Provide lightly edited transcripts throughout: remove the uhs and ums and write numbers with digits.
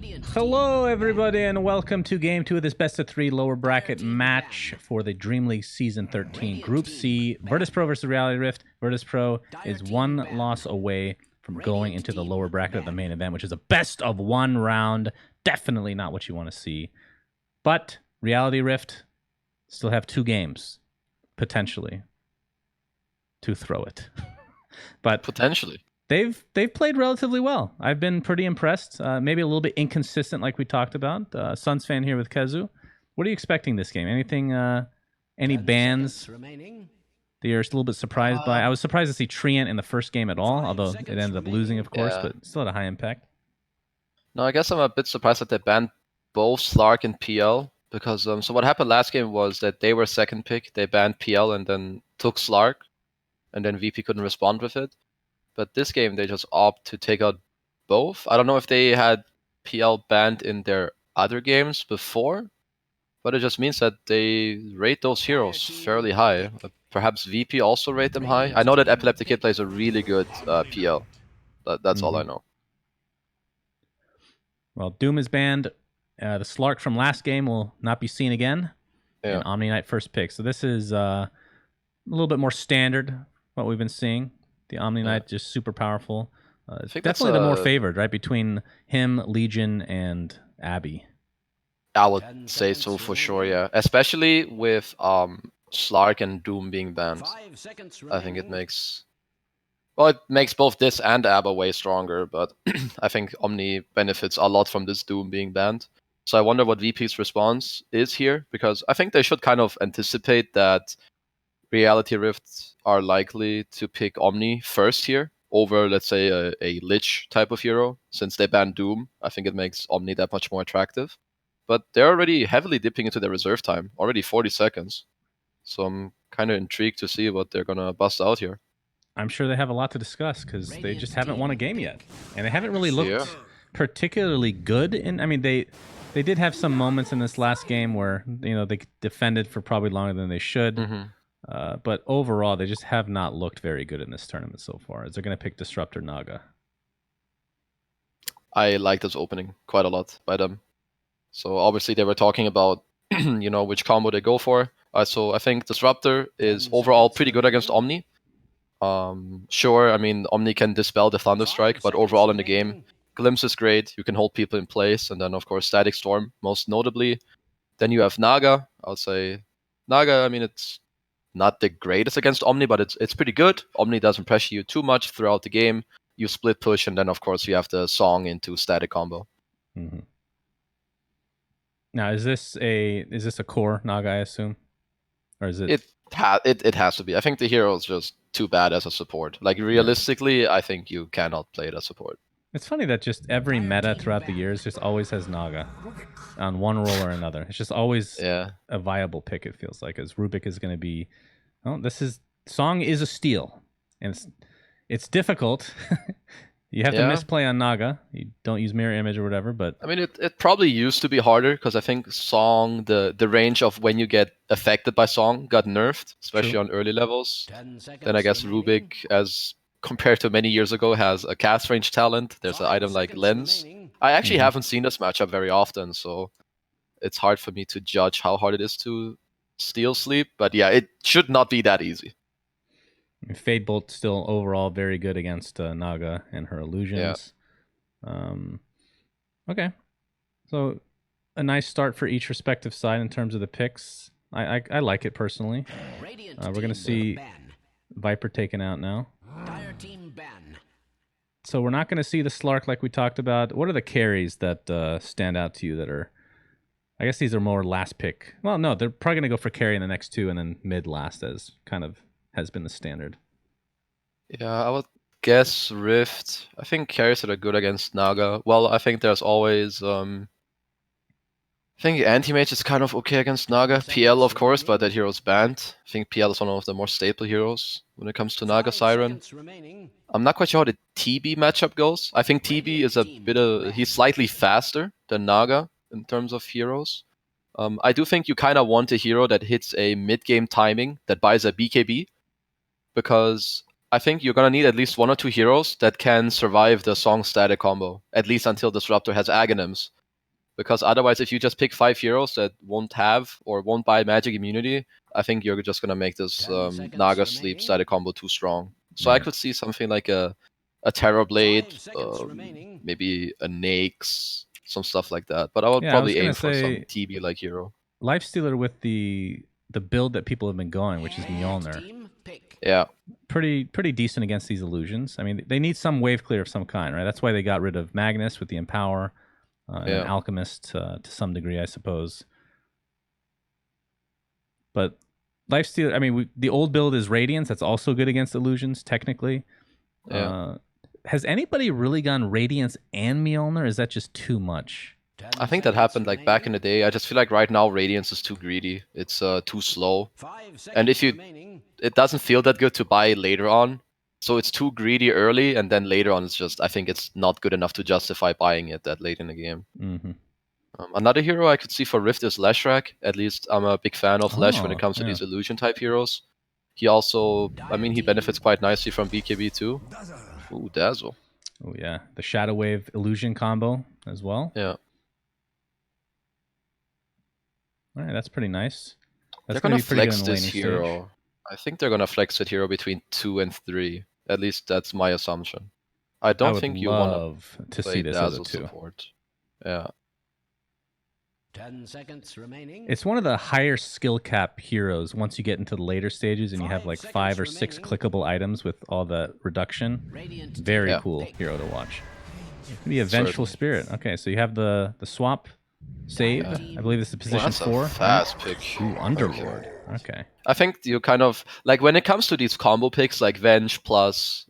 Hello, everybody, and welcome to Game 2 of this best-of-3 lower bracket match for the DreamLeague Season 13 Group C. Virtus.pro versus Reality Rift. Virtus.pro is one loss away from going into the lower bracket of the main event, which is a best-of-1 round. Definitely not what you want to see. But Reality Rift still have 2 games, potentially, to throw it. But potentially. They've played relatively well. I've been pretty impressed. Maybe a little bit inconsistent, like we talked about. Suns fan here with Kezu. What are you expecting this game? Anything? Any bans that you're a little bit surprised by? I was surprised to see Treant in the first game at all, although it ended up losing, of course, but still had a high impact. No, I guess I'm a bit surprised that they banned both Slark and PL because so what happened last game was that they were second pick. They banned PL and then took Slark, and then VP couldn't respond with it. But this game, they just opt to take out both. I don't know if they had PL banned in their other games before, but it just means that they rate those heroes fairly high. Perhaps VP also rate them high. I know that Epileptic Kid plays a really good PL. That's all I know. Well, Doom is banned. The Slark from last game will not be seen again. Yeah. And Omni Knight first pick. So this is a little bit more standard, what we've been seeing. The Omni Knight just super powerful. Definitely the more favored, right? Between him, Legion, and Abby. I would say so for sure, yeah. Especially with Slark and Doom being banned. I think it makes... Well, it makes both this and Abba way stronger, but I think Omni benefits a lot from this Doom being banned. So I wonder what VP's response is here, because I think they should kind of anticipate that Reality Rifts are likely to pick Omni first here over, let's say, a Lich type of hero. Since they banned Doom, I think it makes Omni that much more attractive. But they're already heavily dipping into their reserve time, already 40 seconds. So I'm kind of intrigued to see what they're going to bust out here. I'm sure they have a lot to discuss because they just haven't won a game yet. And they haven't really looked particularly good. I mean, they did have some moments in this last game where, they defended for probably longer than they should. Mm-hmm. But overall, they just have not looked very good in this tournament so far. Is they're going to pick Disruptor Naga? I like this opening quite a lot by them. So obviously they were talking about, which combo they go for. So I think Disruptor is overall pretty good against Omni. Sure, I mean, Omni can dispel the Thunderstrike, but overall in the game, Glimpse is great. You can hold people in place. And then, of course, Static Storm, most notably. Then you have Naga. I'll say Naga, I mean, it's not the greatest against Omni, but it's pretty good. Omni doesn't pressure you too much throughout the game. You split push, and then, of course, you have the Song into Static combo. Mm-hmm. Now, is this a core Naga, I assume? Or is it... It has to be. I think the hero is just too bad as a support. Like, realistically, I think you cannot play it as support. It's funny that just every meta throughout the years just always has Naga on one role or another. It's just always a viable pick, it feels like, as Rubik is going to be... Oh, Song is a steal. And it's difficult. You have to misplay on Naga. You don't use mirror image or whatever, but... I mean, it probably used to be harder, because I think Song, the range of when you get affected by Song got nerfed, especially on early levels. Then I guess Rubik, as compared to many years ago, has a cast range talent. There's an item like Lens. I actually haven't seen this matchup very often, so it's hard for me to judge how hard it is to steal sleep. But yeah, it should not be that easy. Fade Bolt still overall very good against Naga and her illusions. Yeah. Okay. So a nice start for each respective side in terms of the picks. I like it personally. We're going to see Viper taken out now. So we're not going to see the Slark like we talked about. What are the carries that stand out to you that are... I guess these are more last pick. Well, no, they're probably going to go for carry in the next 2 and then mid last as kind of has been the standard. Yeah, I would guess Rift. I think carries that are good against Naga. Well, I think there's always... I think Anti-Mage is kind of okay against Naga. PL, of course, but that hero's banned. I think PL is one of the more staple heroes when it comes to Naga Siren. I'm not quite sure how the TB matchup goes. I think TB is he's slightly faster than Naga in terms of heroes. I do think you kind of want a hero that hits a mid-game timing that buys a BKB, because I think you're gonna need at least 1 or 2 heroes that can survive the song static combo, at least until Disruptor has Aghanims. Because otherwise, if you just pick 5 heroes that won't have or won't buy magic immunity, I think you're just gonna make this Naga Sleep static combo too strong. So I could see something like a Terrorblade, maybe a Naix, some stuff like that. But I would probably aim for some TB like hero. Lifestealer with the build that people have been going, which is Mjolnir. Yeah. Pretty decent against these illusions. I mean, they need some wave clear of some kind, right? That's why they got rid of Magnus with the Empower, and an Alchemist to some degree, I suppose. But Lifestealer, I mean, the old build is Radiance. That's also good against illusions, technically. Yeah. Has anybody really gone Radiance and Mjolnir? Or is that just too much? I think that happened like back in the day. I just feel like right now Radiance is too greedy. It's too slow. And it doesn't feel that good to buy later on. So it's too greedy early, and then later on it's just, I think it's not good enough to justify buying it that late in the game. Mm-hmm. Another hero I could see for Rift is Leshrac. At least I'm a big fan of Lesh when it comes to these illusion type heroes. He also, I mean, he benefits quite nicely from BKB too. Ooh, Dazzle. Oh yeah, the Shadow Wave illusion combo as well. Yeah. All right, that's pretty nice. They're gonna flex this hero. I think they're gonna flex that hero between 2 and 3. At least that's my assumption. I don't think you want to see this as a 2. Support. Yeah. 10 seconds remaining. It's one of the higher skill cap heroes once you get into the later stages and you have like 5 or 6 clickable items with all the reduction. Very cool hero to watch. The Vengeful Spirit. Okay, so you have the swap save. I believe this is position 4. Fast pick. Ooh, Underlord. Okay. I think you kind of like when it comes to these combo picks like Venge plus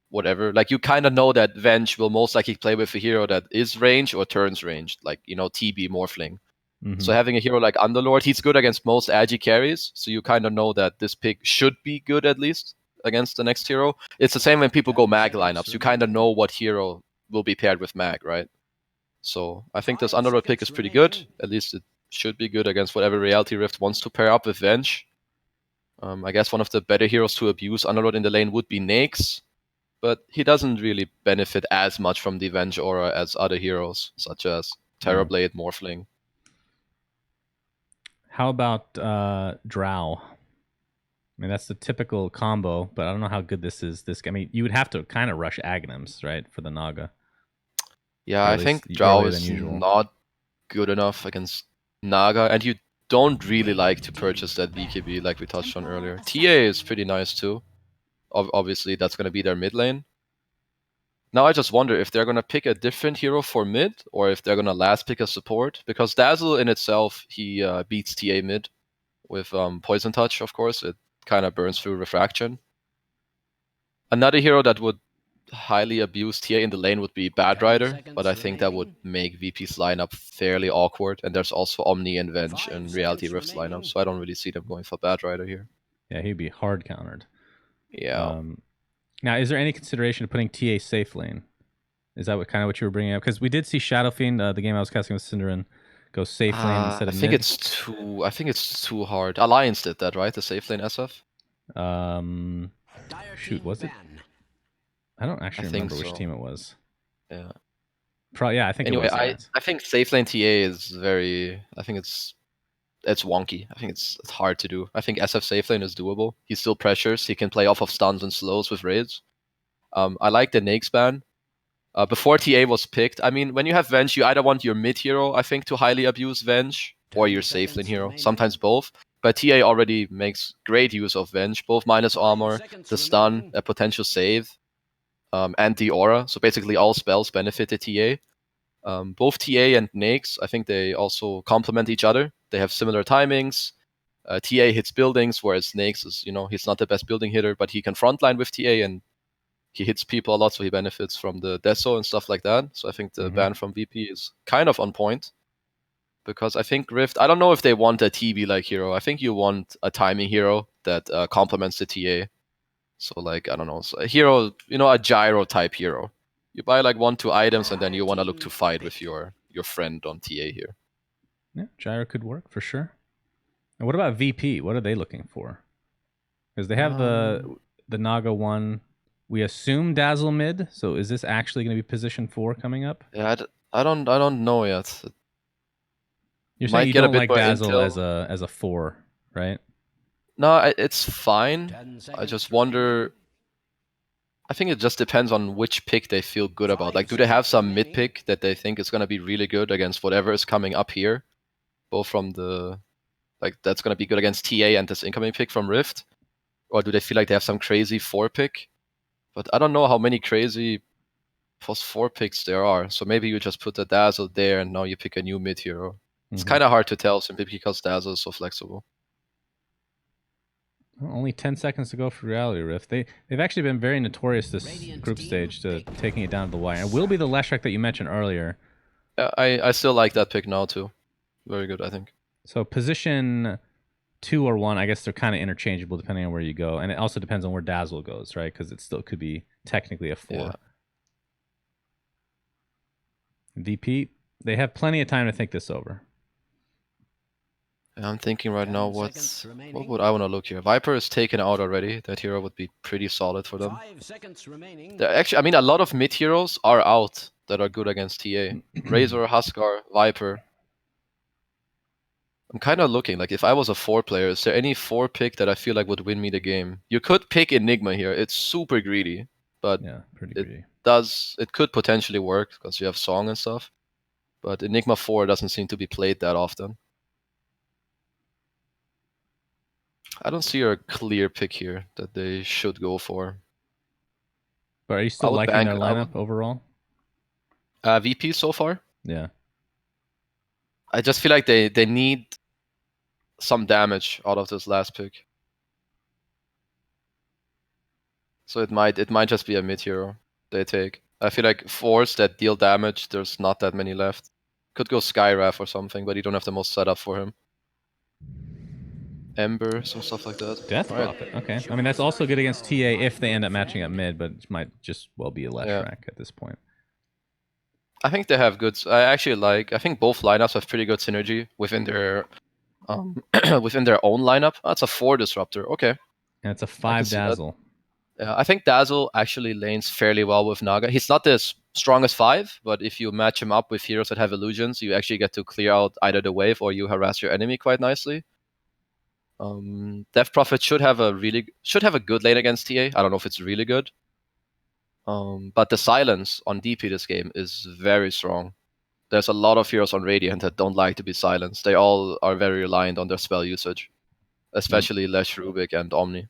whatever, like you kind of know that Venge will most likely play with a hero that is range or turns ranged, like, you know, TB Morphling. Mm-hmm. So having a hero like Underlord, he's good against most agi carries, so you kind of know that this pick should be good at least against the next hero. It's the same when people go mag lineups. You kind of know what hero will be paired with mag, right? So I think this Underlord pick is pretty good. At least it should be good against whatever Reality Rift wants to pair up with Venge. I guess one of the better heroes to abuse Underlord in the lane would be Naix, but he doesn't really benefit as much from the Venge aura as other heroes, such as Terrorblade, Morphling. How about Drow? I mean, that's the typical combo, but I don't know how good this is. I mean, you would have to kind of rush Aghanims, right, for the Naga. Yeah, I think Drow is not good enough against Naga, and you don't really like to purchase that BKB like we touched on earlier. TA is pretty nice too. Obviously, that's going to be their mid lane. Now I just wonder if they're going to pick a different hero for mid, or if they're going to last pick a support. Because Dazzle in itself, he beats TA mid with Poison Touch, of course. It kind of burns through Refraction. Another hero that would highly abuse TA in the lane would be Bad Rider, but I think that would make VP's lineup fairly awkward. And there's also Omni and Venge in Reality Rift's lineup, so I don't really see them going for Bad Rider here. Yeah, he'd be hard countered. Yeah. Now, is there any consideration of putting TA safe lane? Is that kind of what you were bringing up? Because we did see Shadow Fiend, the game I was casting with Cinderin, go safe lane instead of mid. I think it's too hard. Alliance did that, right? The safe lane SF. Shoot, was it? I don't actually remember which team it was. Yeah. Yeah, I think it was. I think safe lane TA is very. I think it's wonky. I think it's hard to do. I think SF safe lane is doable. He still pressures. He can play off of stuns and slows with raids. I like the Naix ban. Before TA was picked, I mean, when you have Venge, you either want your mid hero, I think, to highly abuse Venge, or your safe lane hero. Sometimes both. But TA already makes great use of Venge, both minus armor, the stun, a potential save, and the aura. So basically all spells benefit the TA. Both TA and Naix, I think they also complement each other. They have similar timings. TA hits buildings, whereas Naix is, he's not the best building hitter, but he can frontline with TA and he hits people a lot, so he benefits from the Deso and stuff like that. So I think the ban from VP is kind of on point. Because I think Rift, I don't know if they want a TB-like hero. I think you want a timing hero that complements the TA. So like, I don't know, so a hero, a gyro-type hero. You buy like 1-2 items and then you want to look to fight with your friend on TA here. Yeah, gyro could work for sure. And what about VP? What are they looking for? Because they have the Naga one, we assume Dazzle mid. So is this actually going to be position 4 coming up? Yeah, I don't know yet. You're saying Might you get a don't bit like more Dazzle intel. as a 4, right? No, it's fine. I just wonder. I think it just depends on which pick they feel good about. Like, do they have some mid pick that they think is going to be really good against whatever is coming up here? Both from the, like, that's going to be good against TA and this incoming pick from Rift? Or do they feel like they have some crazy 4 pick? But I don't know how many crazy +4 picks there are. So maybe you just put the Dazzle there and now you pick a new mid hero. It's kind of hard to tell simply because Dazzle is so flexible. Well, only 10 seconds to go for Reality Rift. They've actually been very notorious this group stage to taking it down to the wire. It will be the Leshrac that you mentioned earlier. I still like that pick now too. Very good, I think. So position 2 or 1, I guess they're kind of interchangeable depending on where you go. And it also depends on where Dazzle goes, right? Because it still could be technically a 4. Yeah. VP, they have plenty of time to think this over. I'm thinking right now, what would I want to look here? Viper is taken out already. That hero would be pretty solid for them. Actually, I mean, a lot of mid heroes are out that are good against TA. Razor, Huskar, Viper. I'm kind of looking, like, if I was a 4 player, is there any 4 pick that I feel like would win me the game? You could pick Enigma here. It's super greedy, but yeah, pretty greedy. It could potentially work because you have Song and stuff. But Enigma 4 doesn't seem to be played that often. I don't see a clear pick here that they should go for. But are you still liking their lineup overall? VP so far? Yeah. I just feel like they need some damage out of this last pick. So it might just be a mid hero they take. I feel like 4s that deal damage, there's not that many left. Could go Skywrath or something, but you don't have the most setup for him. Ember, some stuff like that. Death Prophet. Okay. I mean, that's also good against TA if they end up matching up mid, but it might just well be a Leshrac at this point. I think they have good. I think both lineups have pretty good synergy within their within their own lineup. That's a 4 disruptor. Okay. And it's a 5 Dazzle. Yeah, I think Dazzle actually lanes fairly well with Naga. He's not the strongest 5, but if you match him up with heroes that have illusions, you actually get to clear out either the wave or you harass your enemy quite nicely. Death Prophet should have a good lane against TA. I don't know if it's really good. But the silence on DP this game is very strong. There's a lot of heroes on Radiant that don't like to be silenced. They all are very reliant on their spell usage, especially Lesh, Rubik, and Omni.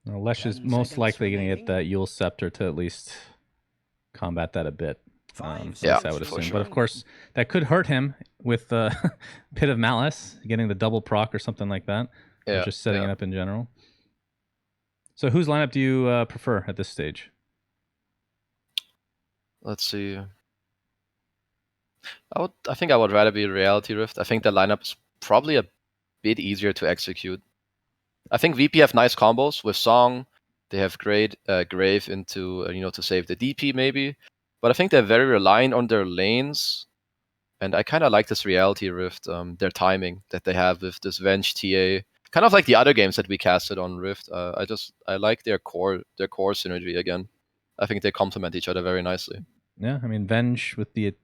Well, Lesh is most likely going to get that Yule Scepter to at least combat that a bit. Yeah, I would assume. sure. But of course, that could hurt him with Pit of Malice, getting the double proc or something like that. Yeah, or just setting it up in general. So whose lineup do you prefer at this stage? Let's see. I think I would rather be Reality Rift. I think the lineup is probably a bit easier to execute. I think VP have nice combos with Song. They have great Grave into to save the DP maybe. But I think they're very reliant on their lanes. And I kind of like this Reality Rift, their timing that they have with this Venge TA. Kind of like the other games that we casted on Rift. I like their core synergy again. I think they complement each other very nicely. Yeah, I mean, Venge with the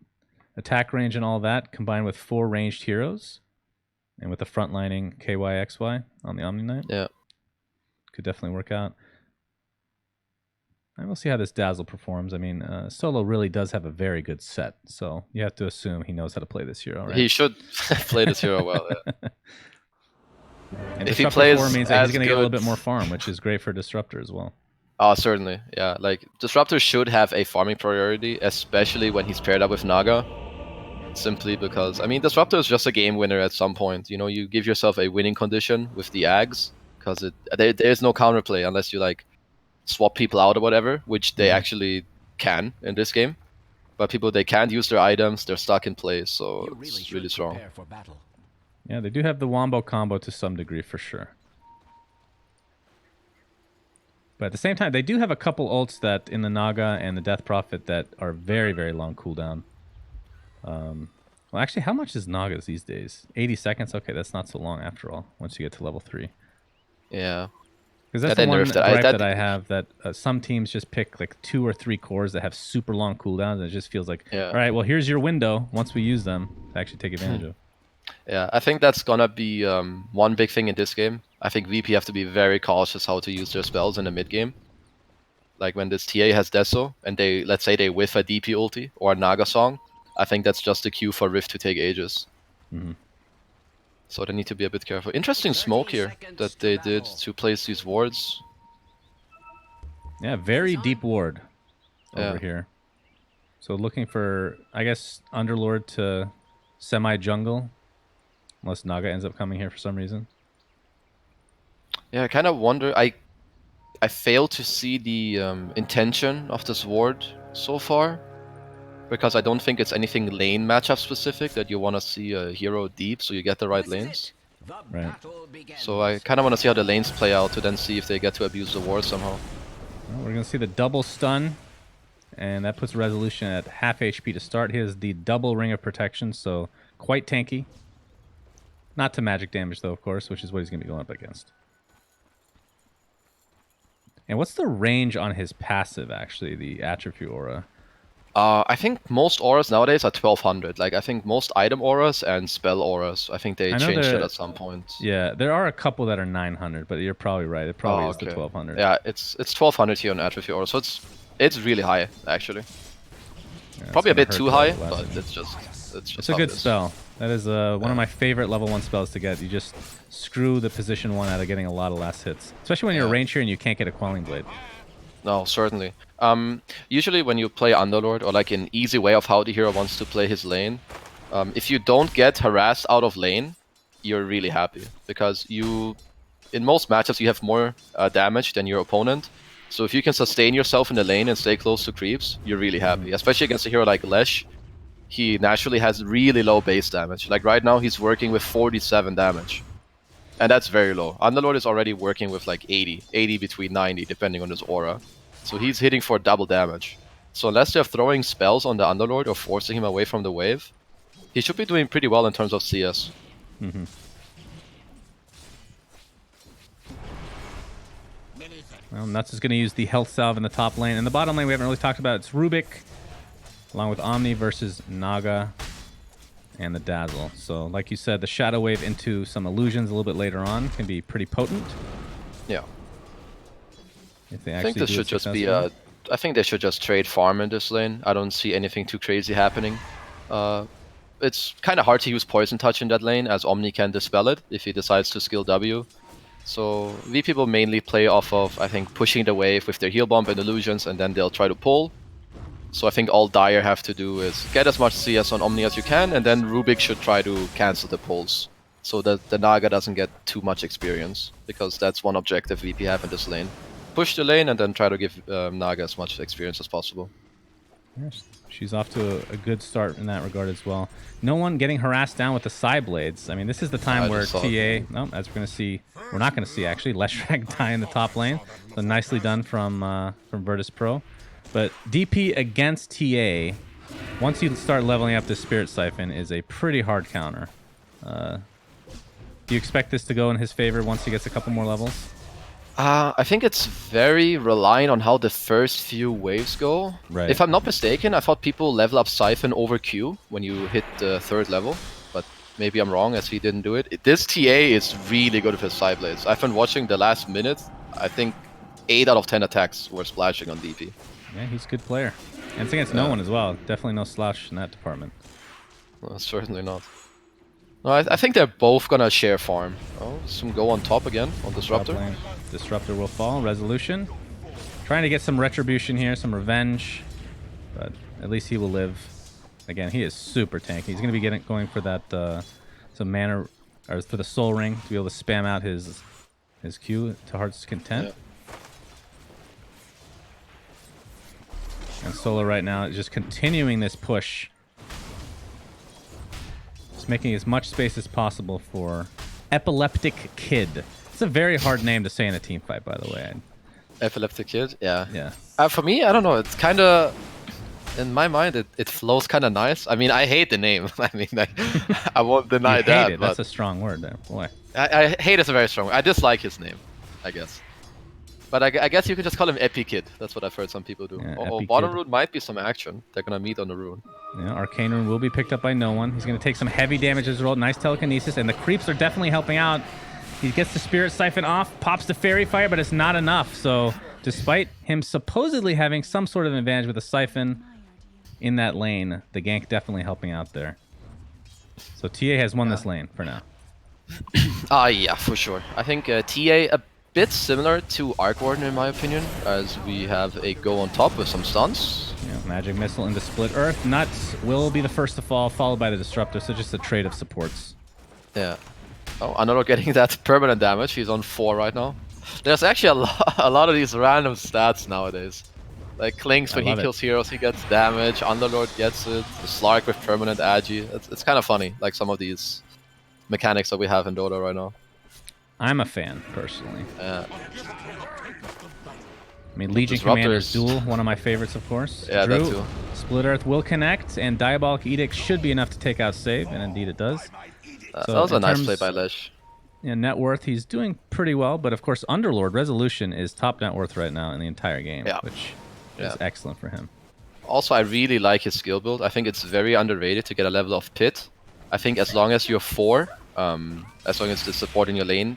attack range and all that, combined with 4 ranged heroes, and with the frontlining KYXY on the Omni Knight. Yeah. Could definitely work out. And we'll see how this Dazzle performs. I mean, Solo really does have a very good set, so you have to assume he knows how to play this hero, right? He should play this hero well, yeah. And if he Disruptor plays 4 means that he's going to get a little bit more farm, which is great for Disruptor as well. Oh, certainly. Yeah, like, Disruptor should have a farming priority, especially when he's paired up with Naga. Simply because, I mean, Disruptor is just a game winner at some point. You give yourself a winning condition with the Ags, because there's no counterplay unless you, like, swap people out or whatever, which they actually can in this game. But they can't use their items, they're stuck in place, so it's really strong. Yeah, they do have the Wombo combo to some degree for sure. But at the same time, they do have a couple ults that in the Naga and the Death Prophet that are very, very long cooldown. Well, actually, how much is Naga's these days? 80 seconds? Okay, that's not so long after all, once you get to level 3. Yeah. Because that's Yeah, the they one nerfed it. gripe that I have, that some teams just pick like 2 or 3 cores that have super long cooldowns, and it just feels like, Yeah. all right, well, here's your window once we use them to actually take advantage of. Yeah, I think that's gonna be one big thing in this game. I think VP have to be very cautious how to use their spells in the mid game. Like when this TA has Deso, and they, let's say they whiff a DP ulti or a Naga song, I think that's just a cue for Rift to take ages. Mhm. So they need to be a bit careful. Interesting smoke here that they did to place these wards. Yeah, very deep ward over Yeah. here. So looking for, I guess, Underlord to semi-jungle, unless Naga ends up coming here for some reason. Yeah, I kind of wonder. I fail to see the intention of this ward so far, because I don't think it's anything lane matchup specific that you want to see a hero deep so you get the right lanes. Right. So I kind of want to see how the lanes play out to then see if they get to abuse the ward somehow. Well, we're going to see the double stun, and that puts Resolution at half HP to start. He has the double ring of protection, so quite tanky. Not to magic damage, though, of course, which is what he's going to be going up against. And what's the range on his passive, actually, the Atrophy Aura? I think most auras nowadays are 1200. Like, I think most item auras and spell auras, I think they changed it at some point. Yeah, there are a couple that are 900, but you're probably right. It probably is the 1200. Yeah, it's 1200 here on Atrophy Aura, so it's really high, actually. Yeah, probably a bit too high, but but it's just it's a good spell. That is one of my favorite level 1 spells to get. You just screw the position 1 out of getting a lot of last hits. Especially when you're a range here and you can't get a Quelling Blade. No, certainly. Usually when you play Underlord, or like an easy way of how the hero wants to play his lane, if you don't get harassed out of lane, you're really happy. Because in most matchups, you have more damage than your opponent. So if you can sustain yourself in the lane and stay close to creeps, you're really happy. Especially against a hero like Lesh. He naturally has really low base damage. Like right now, he's working with 47 damage. And that's very low. Underlord is already working with like 80 between 90, depending on his aura. So he's hitting for double damage. So unless they're throwing spells on the Underlord or forcing him away from the wave, he should be doing pretty well in terms of CS. Mm-hmm. Well, Nuts is going to use the health salve in the top lane. In the bottom lane, we haven't really talked about. It's Rubik, along with Omni versus Naga and the Dazzle. So, like you said, the Shadow Wave into some illusions a little bit later on can be pretty potent. Yeah. If they I actually think this should just be a... I think they should just trade farm in this lane. I don't see anything too crazy happening. It's kind of hard to use Poison Touch in that lane, as Omni can dispel it if he decides to skill W. So VP will mainly play off of, I think, pushing the wave with their heal bomb and illusions, and then they'll try to pull. So I think all Dire have to do is get as much CS on Omni as you can, and then Rubik should try to cancel the pulls, so that the Naga doesn't get too much experience, because that's one objective VP have in this lane. Push the lane and then try to give Naga as much experience as possible. Yes, she's off to a good start in that regard as well. No one getting harassed down with the Psy Blades. I mean, this is the time where TA... No, as we're going to see... We're not going to see, actually. Leshrac die in the top lane. So nicely done from Virtus.pro. But DP against TA, once you start leveling up the Spirit Siphon, is a pretty hard counter. Do you expect this to go in his favor once he gets a couple more levels? I think it's very reliant on how the first few waves go. Right. If I'm not mistaken, I thought people level up Siphon over Q when you hit the 3rd level. But maybe I'm wrong, as he didn't do it. This TA is really good with his Psy Blades. I've been watching the last minute. I think 8 out of 10 attacks were splashing on DP. Yeah, he's a good player. And it's against no one as well. Definitely no slash in that department. Well, certainly not. No, I think they're both gonna share farm. Oh, some go on top again on Disruptor. Disruptor will fall. Resolution. Trying to get some retribution here, some revenge. But at least he will live. Again, he is super tanky. He's going to be going for that some mana, or for the Soul Ring to be able to spam out his Q to Heart's Content. Yeah. And Solo right now is just continuing this push. Just making as much space as possible for Epileptic Kid. It's a very hard name to say in a team fight, by the way. Epileptic Kid? Yeah. Yeah. For me, I don't know. It's kind of... In my mind, it flows kind of nice. I mean, I hate the name. I mean, I won't deny that. Hate it. That's a strong word there. Boy. I hate is a very strong word. I dislike his name, I guess. But I guess you could just call him Epi Kid. That's what I've heard some people do. Yeah, Oh, Epi bottom Kid. rune might be some action. They're gonna meet on the rune. Yeah, Arcane Rune will be picked up by no one. He's going to take some heavy damage as well. Nice telekinesis, and the creeps are definitely helping out. He gets the Spirit Siphon off, pops the Fairy Fire, but it's not enough. So despite him supposedly having some sort of advantage with a Siphon in that lane, the gank definitely helping out there. So TA has won this lane for now. Yeah, for sure. I think TA a bit similar to Arc Warden in my opinion, as we have a go on top with some stuns. Yeah, Magic Missile into Split Earth. Nuts will be the first to fall, followed by the Disruptor, so just a trade of supports. Yeah. Oh, another getting that permanent damage. He's on 4 right now. There's actually a lot of these random stats nowadays. Like Clinks, when he kills heroes, he gets damage. Underlord gets it. The Slark with permanent agi. It's kind of funny, like some of these mechanics that we have in Dota right now. I'm a fan, personally. Yeah. I mean, Legion Commander's Duel, one of my favorites, of course. Yeah, Drew, that too. Split Earth will connect, and Diabolic Edict should be enough to take out save, and indeed it does. So that was a nice play by Lesh. Yeah, net worth, he's doing pretty well, but of course, Underlord Resolution is top net worth right now in the entire game, which is excellent for him. Also, I really like his skill build. I think it's very underrated to get a level of Pit. I think as long as you're 4, as long as the support in your lane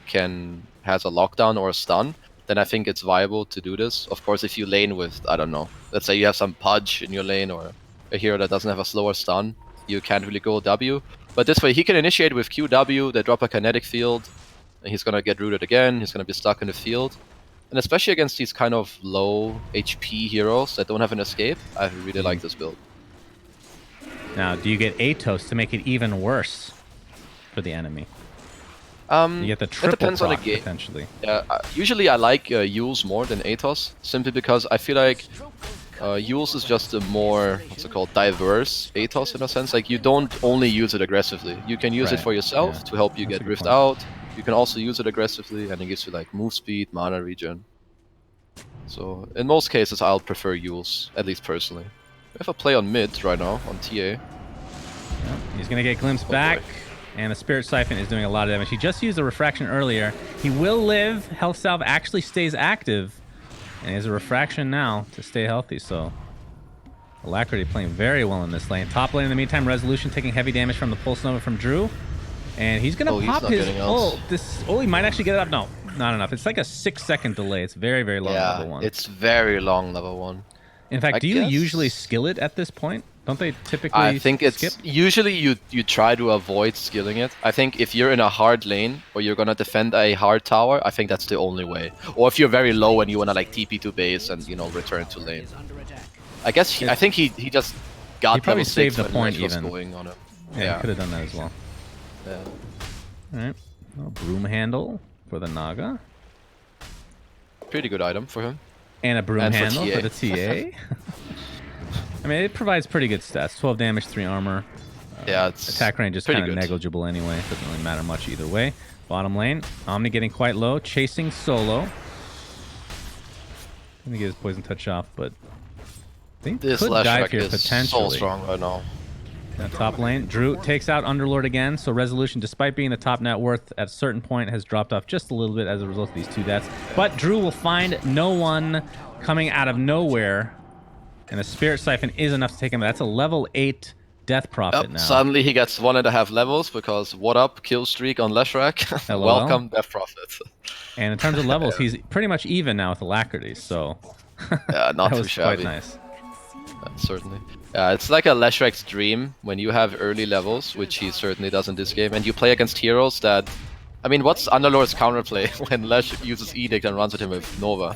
has a lockdown or a stun, then I think it's viable to do this. Of course, if you lane with, I don't know, let's say you have some Pudge in your lane or a hero that doesn't have a slower stun, you can't really go W. But this way, he can initiate with QW, they drop a kinetic field, and he's gonna get rooted again, he's gonna be stuck in the field. And especially against these kind of low HP heroes that don't have an escape, I really like this build. Now, do you get Atos to make it even worse for the enemy? You get the triple depends on the game. Potentially. Usually I like Yules more than Atos, simply because I feel like Yules is just a more, diverse Atos in a sense. Like, you don't only use it aggressively. You can use it for yourself to help you get Rift out. You can also use it aggressively, and it gives you like move speed, mana regen. So in most cases, I'll prefer Yules, at least personally. We have a play on mid right now on TA. Yep. He's gonna get glimpsed back. Boy. And the Spirit Siphon is doing a lot of damage. He just used a Refraction earlier. He will live. Health Salve actually stays active. And he has a Refraction now to stay healthy, so... Alacrity playing very well in this lane. Top lane in the meantime, Resolution taking heavy damage from the Pulse Nova from Drew. And he's going to pop his ult. He might actually get it up. No, not enough. It's like a 6-second delay. It's very, very long level 1. It's very long level 1. In fact, do you usually skill it at this point? Don't they typically I think skip? it's usually you try to avoid skilling it. I think if you're in a hard lane or you're gonna defend a hard tower, I think that's the only way. Or if you're very low and you wanna like TP to base and return to lane. I guess I think he just got he probably level 6 saved the when point Lesh was even. going on him. Yeah, he could have done that as well. Yeah. All right, well, broom handle for the Naga. Pretty good item for him. And a broom handle for the TA. I mean, it provides pretty good stats. 12 damage, 3 armor. Yeah, it's attack range is kind of negligible anyway. It doesn't really matter much either way. Bottom lane, Omni getting quite low, chasing solo. Let me get his poison touch off, but I think this could dive here is potentially. so strong right now. Top lane, Drew takes out Underlord again. So Resolution, despite being the top net worth, at a certain point has dropped off just a little bit as a result of these 2 deaths. But Drew will find no one coming out of nowhere. And a Spirit Siphon is enough to take him. That's a level 8 death profit now. Suddenly he gets 1.5 levels because what up, kill streak on Leshrac. Welcome, death profit. And in terms of levels, he's pretty much even now with Alacrity, so yeah, not that too was shabby. Quite nice. Certainly. Yeah, it's like a Leshrac's dream when you have early levels, which he certainly does in this game, and you play against heroes that... I mean, what's Underlord's counterplay when Lesh uses Edict and runs at him with Nova?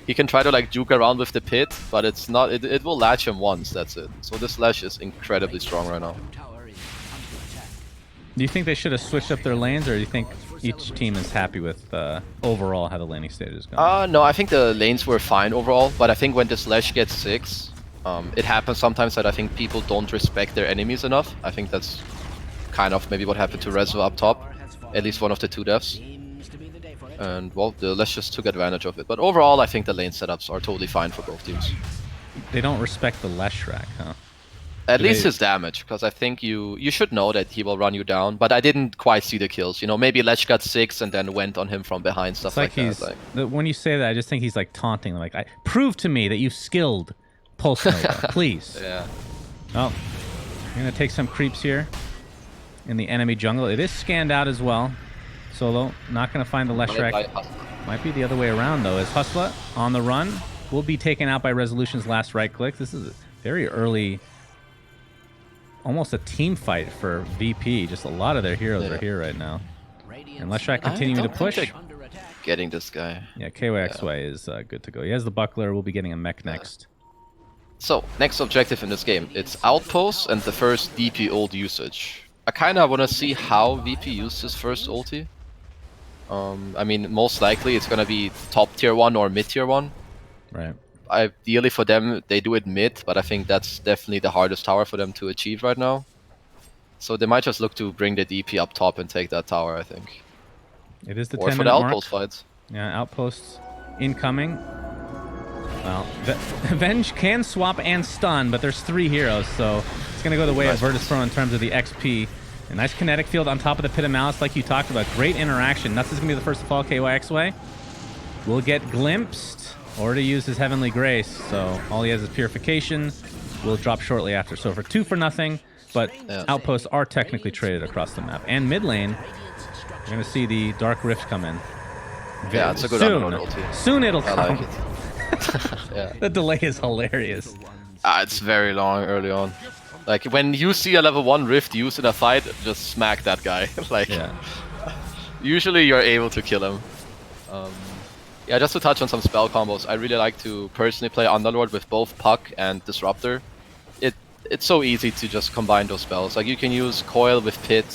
He can try to like juke around with the pit, but it's not. It will latch him once. That's it. So this Lesh is incredibly strong right now. Do you think they should have switched up their lanes, or do you think each team is happy with overall how the laning state is going? No, I think the lanes were fine overall, but I think when this Lesh gets 6, it happens sometimes that I think people don't respect their enemies enough. I think that's kind of maybe what happened to Rezo up top, at least one of the 2 deaths. And, well, the Lesh just took advantage of it. But overall, I think the lane setups are totally fine for both teams. They don't respect the Leshrac, huh? At least his damage, because I think you should know that he will run you down, but I didn't quite see the kills. You know, maybe Lech got 6 and then went on him from behind, stuff like that. Like, when you say that, I just think he's like taunting, like, prove to me that you skilled Pulse Nova, please. Yeah. Oh, you're gonna take some creeps here in the enemy jungle. It is scanned out as well. Solo, not gonna find the Leshrac. Might be the other way around though, as Hustla on the run will be taken out by Resolution's last right click. This is a very early, almost a team fight for VP. Just a lot of their heroes are here right now. And Leshrac continuing to push. Getting this guy. Yeah, KYXY is good to go. He has the buckler. We'll be getting a mech next. So, next objective in this game. It's Outpost and the first DP ult usage. I kind of want to see how VP used his first ulti. I mean, most likely it's going to be top tier 1 or mid tier 1. Right. Ideally for them, they do it mid, but I think that's definitely the hardest tower for them to achieve right now. So they might just look to bring the DP up top and take that tower, I think. It is the 10-minute mark. Or for the outpost fights. Yeah, outposts incoming. Well, Avenge can swap and stun, but there's 3 heroes, so it's going to go the way of Virtus.pro in terms of the XP. A nice kinetic field on top of the Pit of Malice, like you talked about. Great interaction. Nuts is going to be the first to fall, KYXY. Will get glimpsed. Already used his Heavenly Grace, so all he has is Purification. Will drop shortly after. So for 2 for nothing, but outposts are technically traded across the map. And mid lane, you're going to see the Dark Rift come in. Yeah, it's a good ulti. Soon it'll come. I like it. Yeah. The delay is hilarious. It's very long early on. Like, when you see a level 1 Rift used in a fight, just smack that guy. Like, usually you're able to kill him. Yeah, just to touch on some spell combos, I really like to personally play Underlord with both Puck and Disruptor. It's so easy to just combine those spells. Like, you can use Coil with Pit,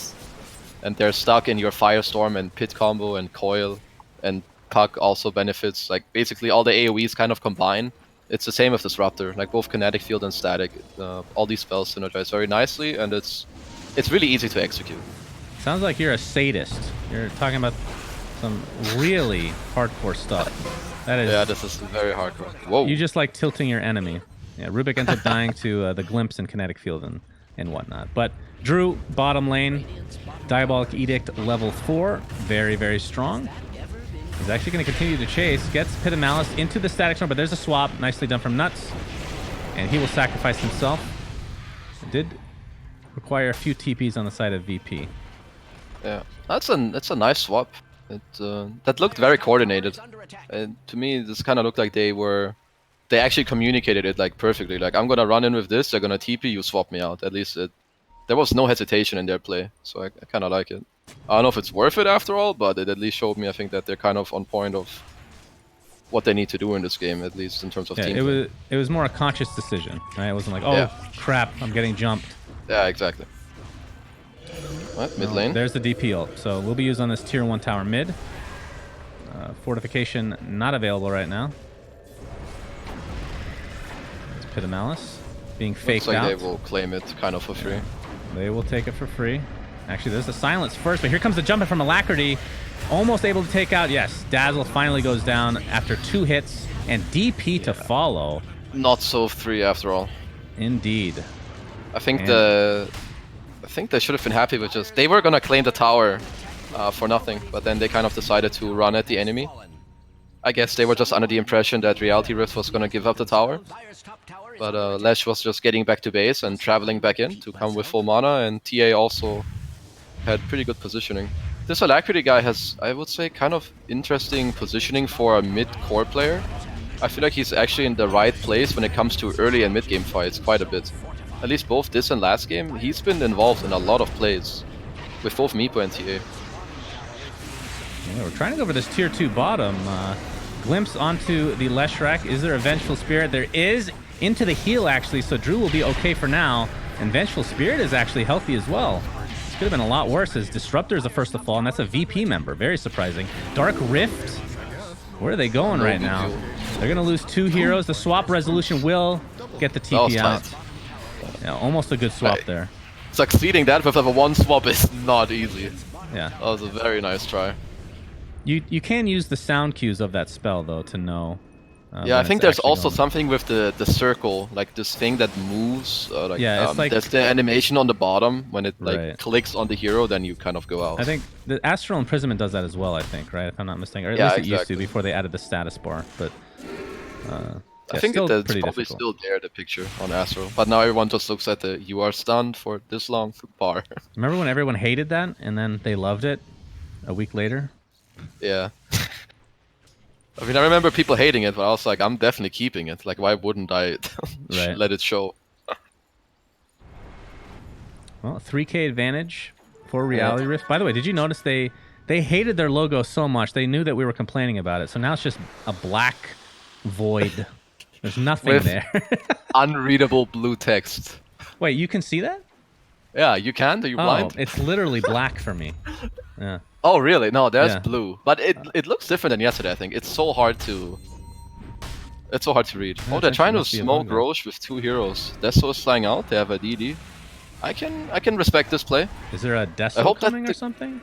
and they're stuck in your Firestorm and Pit combo, and Coil and Puck also benefits. Like, basically all the AoEs kind of combine. It's the same with Disruptor, like both Kinetic Field and Static. All these spells synergize very nicely, and it's really easy to execute. Sounds like you're a sadist. You're talking about some really hardcore stuff. That is. Yeah, this is very hardcore. Whoa. You just like tilting your enemy. Yeah, Rubik ends up dying to the glimpse and kinetic field and whatnot. But Drew, bottom lane, Diabolic Edict level 4, very, very strong. He's actually going to continue to chase, gets Pit of Malice into the static storm, but there's a swap, nicely done from Nuts. And he will sacrifice himself. It did require a few TPs on the side of VP. Yeah, that's a nice swap. That looked very coordinated. And to me, this kind of looked like they actually communicated it like perfectly. Like, I'm gonna run in with this, they're gonna TP, you swap me out. At least there was no hesitation in their play, so I kind of like it. I don't know if it's worth it after all, but it at least showed me, I think, that they're kind of on point of what they need to do in this game, at least in terms of team play. It was more a conscious decision, right? It wasn't like, oh crap, I'm getting jumped. Yeah, exactly. Right, mid lane. There's the DP ult. So we'll be used on this tier 1 tower mid. Fortification not available right now. It's Pit of Malice being faked out. Looks like they will claim it kind of for free. They will take it for free. Actually, there's the silence first, but here comes the jump in from Alacrity. Almost able to take out. Yes, Dazzle finally goes down after 2 hits and DP to follow. Not so 3 after all. Indeed. I think they should have been happy with just... They were gonna claim the tower for nothing, but then they kind of decided to run at the enemy. I guess they were just under the impression that Reality Rift was gonna give up the tower. But Lech was just getting back to base and traveling back in to come with full mana, and TA also had pretty good positioning. This Alacrity guy has, I would say, kind of interesting positioning for a mid-core player. I feel like he's actually in the right place when it comes to early and mid-game fights quite a bit. At least both this and last game, he's been involved in a lot of plays with both Meepo and TA. Yeah, we're trying to go for this tier 2 bottom. Glimpse onto the Leshrac. Is there a Vengeful Spirit? There is. Into the heal, actually, so Drew will be okay for now. And Vengeful Spirit is actually healthy as well. This could have been a lot worse, as Disruptor is the first to fall, and that's a VP member. Very surprising. Dark Rift. Where are they going right now? They're going to lose 2 heroes. The swap resolution will get the TP out. Yeah, almost a good swap there. Succeeding that with level 1 swap is not easy. Yeah. That was a very nice try. You can use the sound cues of that spell, though, to know Yeah, I when think it's there's actually also going. something with the circle, like this thing that moves. Like, Yeah, it's like- there's the animation on the bottom when it like Right. clicks on the hero, then you kind of go out. I think the Astral Imprisonment does that as well, I think, right? If I'm not mistaken. Or at Yeah, least it used to exactly. before they added the status bar. But I think still it's pretty probably difficult. still there, the picture on Astro. But now everyone just looks at the "you are stunned for this long" bar. Remember when everyone hated that and then they loved it a week later? Yeah. I mean, I remember people hating it, but I was like, I'm definitely keeping it. Like, why wouldn't I Right. let it show? Well, 3K advantage for Reality Rift. By the way, did you notice they hated their logo so much they knew that we were complaining about it. So now it's just a black void. There's nothing With- there. Unreadable blue text. Wait, you can see that? Yeah, you can? Are you Oh, blind? it's literally black for me. Yeah. Oh, really? No, there's Yeah. blue. But it looks different than yesterday, I think. It's so hard to... It's so hard to read. Yeah, Oh, they're trying to must be a smoke logo. Roche with 2 heroes. Deso is flying out. They have a DD. I can respect this play. Is there a I Deso hope that coming or the- something?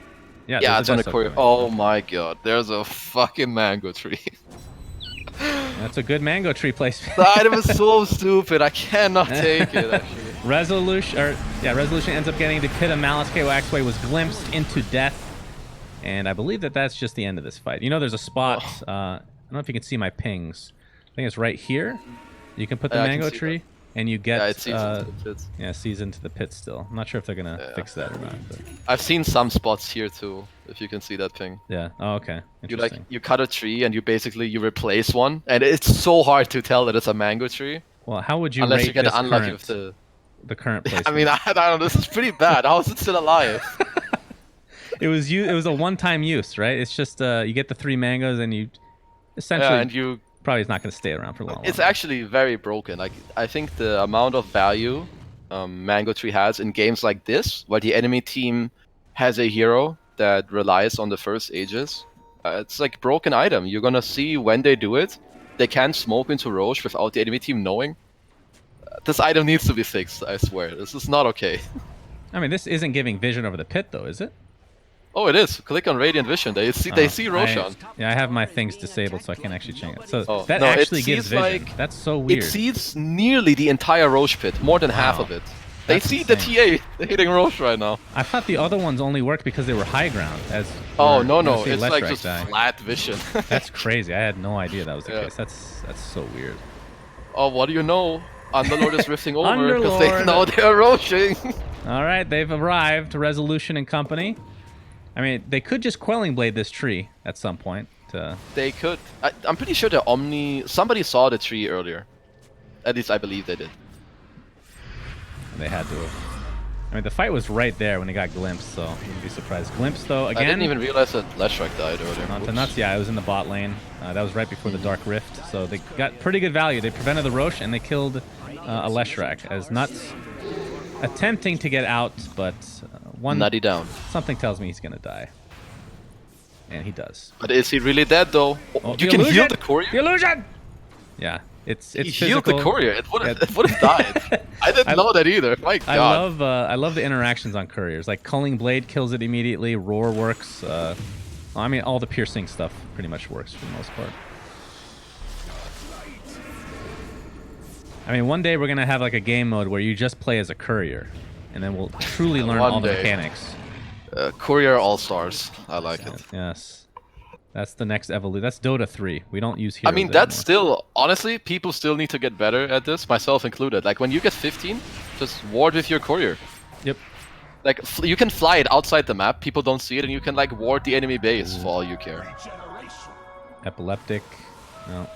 Yeah, there's it's a on the Deso courier. coming. Oh my god, there's a fucking mango tree. That's a good mango tree placement. The item is so stupid. I cannot take it, actually. Resolution ends up getting the Pit of Malice. KO Axway was glimpsed into death. And I believe that that's just the end of this fight. You know, there's a spot. I don't know if you can see my pings. I think it's right here. You can put the Yeah, I can mango see tree, and you get Yeah, it sees into the pit. sees into the pit still. I'm not sure if they're gonna fix that or not. But I've seen some spots here too, if you can see that ping. yeah. Oh, okay. You like Interesting. you cut a tree and you basically replace one, and it's so hard to tell that it's a mango tree Well, how would you unless rate you get this unlucky current, with the current placement? I mean, I don't know. This is pretty bad. How is it still alive? it was a one-time use, right? It's just you get the 3 mangoes and you essentially Yeah, and you. probably is not going to stay around for long. It's actually very broken. Like I think the amount of value Mango Tree has in games like this, where the enemy team has a hero that relies on the first Aegis, it's like broken item. You're gonna see when they do it. They can't smoke into Roche without the enemy team knowing. This item needs to be fixed. I swear, this is not okay. I mean, this isn't giving vision over the pit, though, is it? Oh, it is. Click on Radiant Vision. They see Roshan. Yeah, I have my things disabled, so I can't actually change it. So Oh, that no, it actually gives sees, vision. like- That's so weird. It sees nearly the entire Roche pit, more than half Wow. of it. They That's see insane. the TA hitting Roche right now. I thought the other ones only worked because they were high ground. As Oh, we're no, gonna no. see It's like Leshrac just die. flat vision. That's crazy. I had no idea that was the Yeah. case. That's so weird. Oh, what do you know? Underlord is rifting over because they Underlord. know they're roaching. All right, they've arrived. Resolution and company. I mean, they could just Quelling Blade this tree at some point. They could. I'm pretty sure the Omni... Somebody saw the tree earlier. At least I believe they did. They had to. I mean, the fight was right there when they got glimpsed, so I wouldn't be surprised. Glimpsed, though, again. I didn't even realize that Leshrac died earlier. Not to Whoops. nuts. Yeah, it was in the bot lane. That was right before the Dark Rift, so they got pretty good value. They prevented the Roche, and they killed a Leshrac. As Nuts attempting to get out, but Nutty down. something tells me he's going to die. And he does. But is he really dead, though? Oh, You the can heal illusion! the courier? The illusion! Yeah, it's He physical. healed the courier. It would have died. I didn't know that either. My God. I love the interactions on couriers. Like Culling Blade kills it immediately. Roar works. I mean, all the piercing stuff pretty much works for the most part. I mean, one day we're gonna have like a game mode where you just play as a courier, and then we'll truly learn One all the day. mechanics. Courier All-Stars. I like it. Yes, that's the next evolution. That's Dota 3. We don't use heroes I mean, that's anymore. still... Honestly, people still need to get better at this, myself included. Like, when you get 15, just ward with your courier. Yep. Like, you can fly it outside the map, people don't see it, and you can, like, ward the enemy base for all you care. Epileptic. No.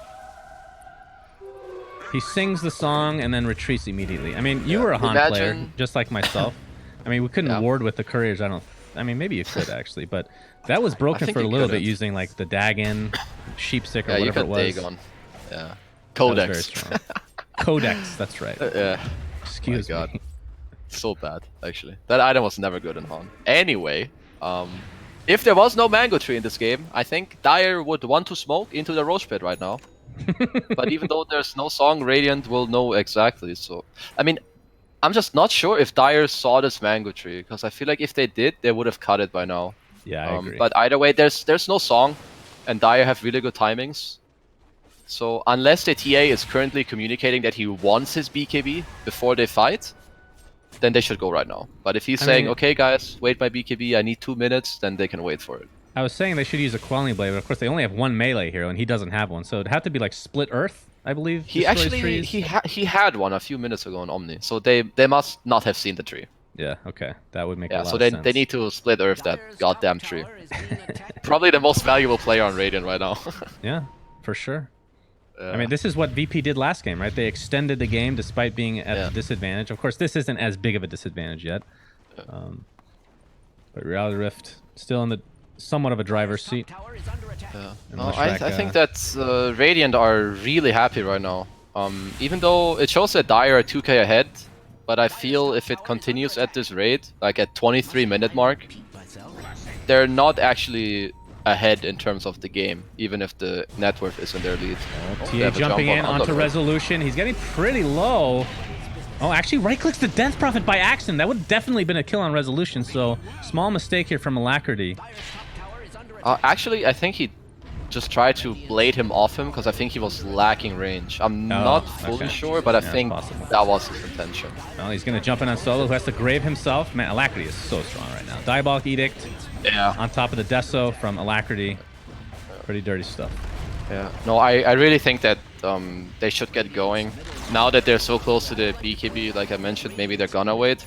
He sings the song and then retreats immediately. I mean, you were a Han player, Imagine- just like myself. I mean, we couldn't Yeah. ward with the couriers. I mean, maybe you could actually, but that was broken think for a you little bit couldn't. using like the Dagon, Sheepstick, or Yeah, you whatever got it was. Dagon. Yeah. That was Codex. very strong. Codex, that's right. Yeah. Excuse God. me. So bad, actually. That item was never good in Han. Anyway, if there was no Mango Tree in this game, I think Dire would want to smoke into the Roche Pit right now. But even though there's no song, Radiant will know exactly. So, I mean, I'm just not sure if Dire saw this Mango Tree, because I feel like if they did, they would have cut it by now. Yeah, I agree. But either way, there's no song, and Dire have really good timings. So unless the TA is currently communicating that he wants his BKB before they fight, then they should go right now. But if he's saying, okay guys, wait my BKB, I need 2 minutes, then they can wait for it. I was saying they should use a Quelling Blade, but of course they only have one melee hero, and he doesn't have one. So it'd have to be like Split Earth, I believe. He actually, he had one a few minutes ago in Omni, so they must not have seen the tree. Yeah, okay. That would make a lot so of sense. they need to Split Earth that goddamn tree. Probably the most valuable player on Radiant right now. Yeah, for sure. I mean, this is what VP did last game, right? They extended the game despite being at a disadvantage. Of course, this isn't as big of a disadvantage yet. But Reality Rift still in the somewhat of a driver's seat. No, I think that Radiant are really happy right now. Even though it shows that Dire are 2k ahead, but I feel if it continues at this rate, like at 23-minute mark, they're not actually ahead in terms of the game, even if the net worth is in their lead. TA jumping in onto Resolution. He's getting pretty low. Oh, actually right-clicks the Death Prophet by accident. That would have definitely been a kill on Resolution, so small mistake here from Alacrity. Actually, I think he just tried to blade him off him because I think he was lacking range. I'm not fully sure, but I think that was his intention. Well, he's going to jump in on Solo, who has to grave himself. Man, Alacrity is so strong right now. Diabolic Edict on top of the Deso from Alacrity. Pretty dirty stuff. Yeah, no, I really think that they should get going. Now that they're so close to the BKB, like I mentioned, maybe they're gonna wait.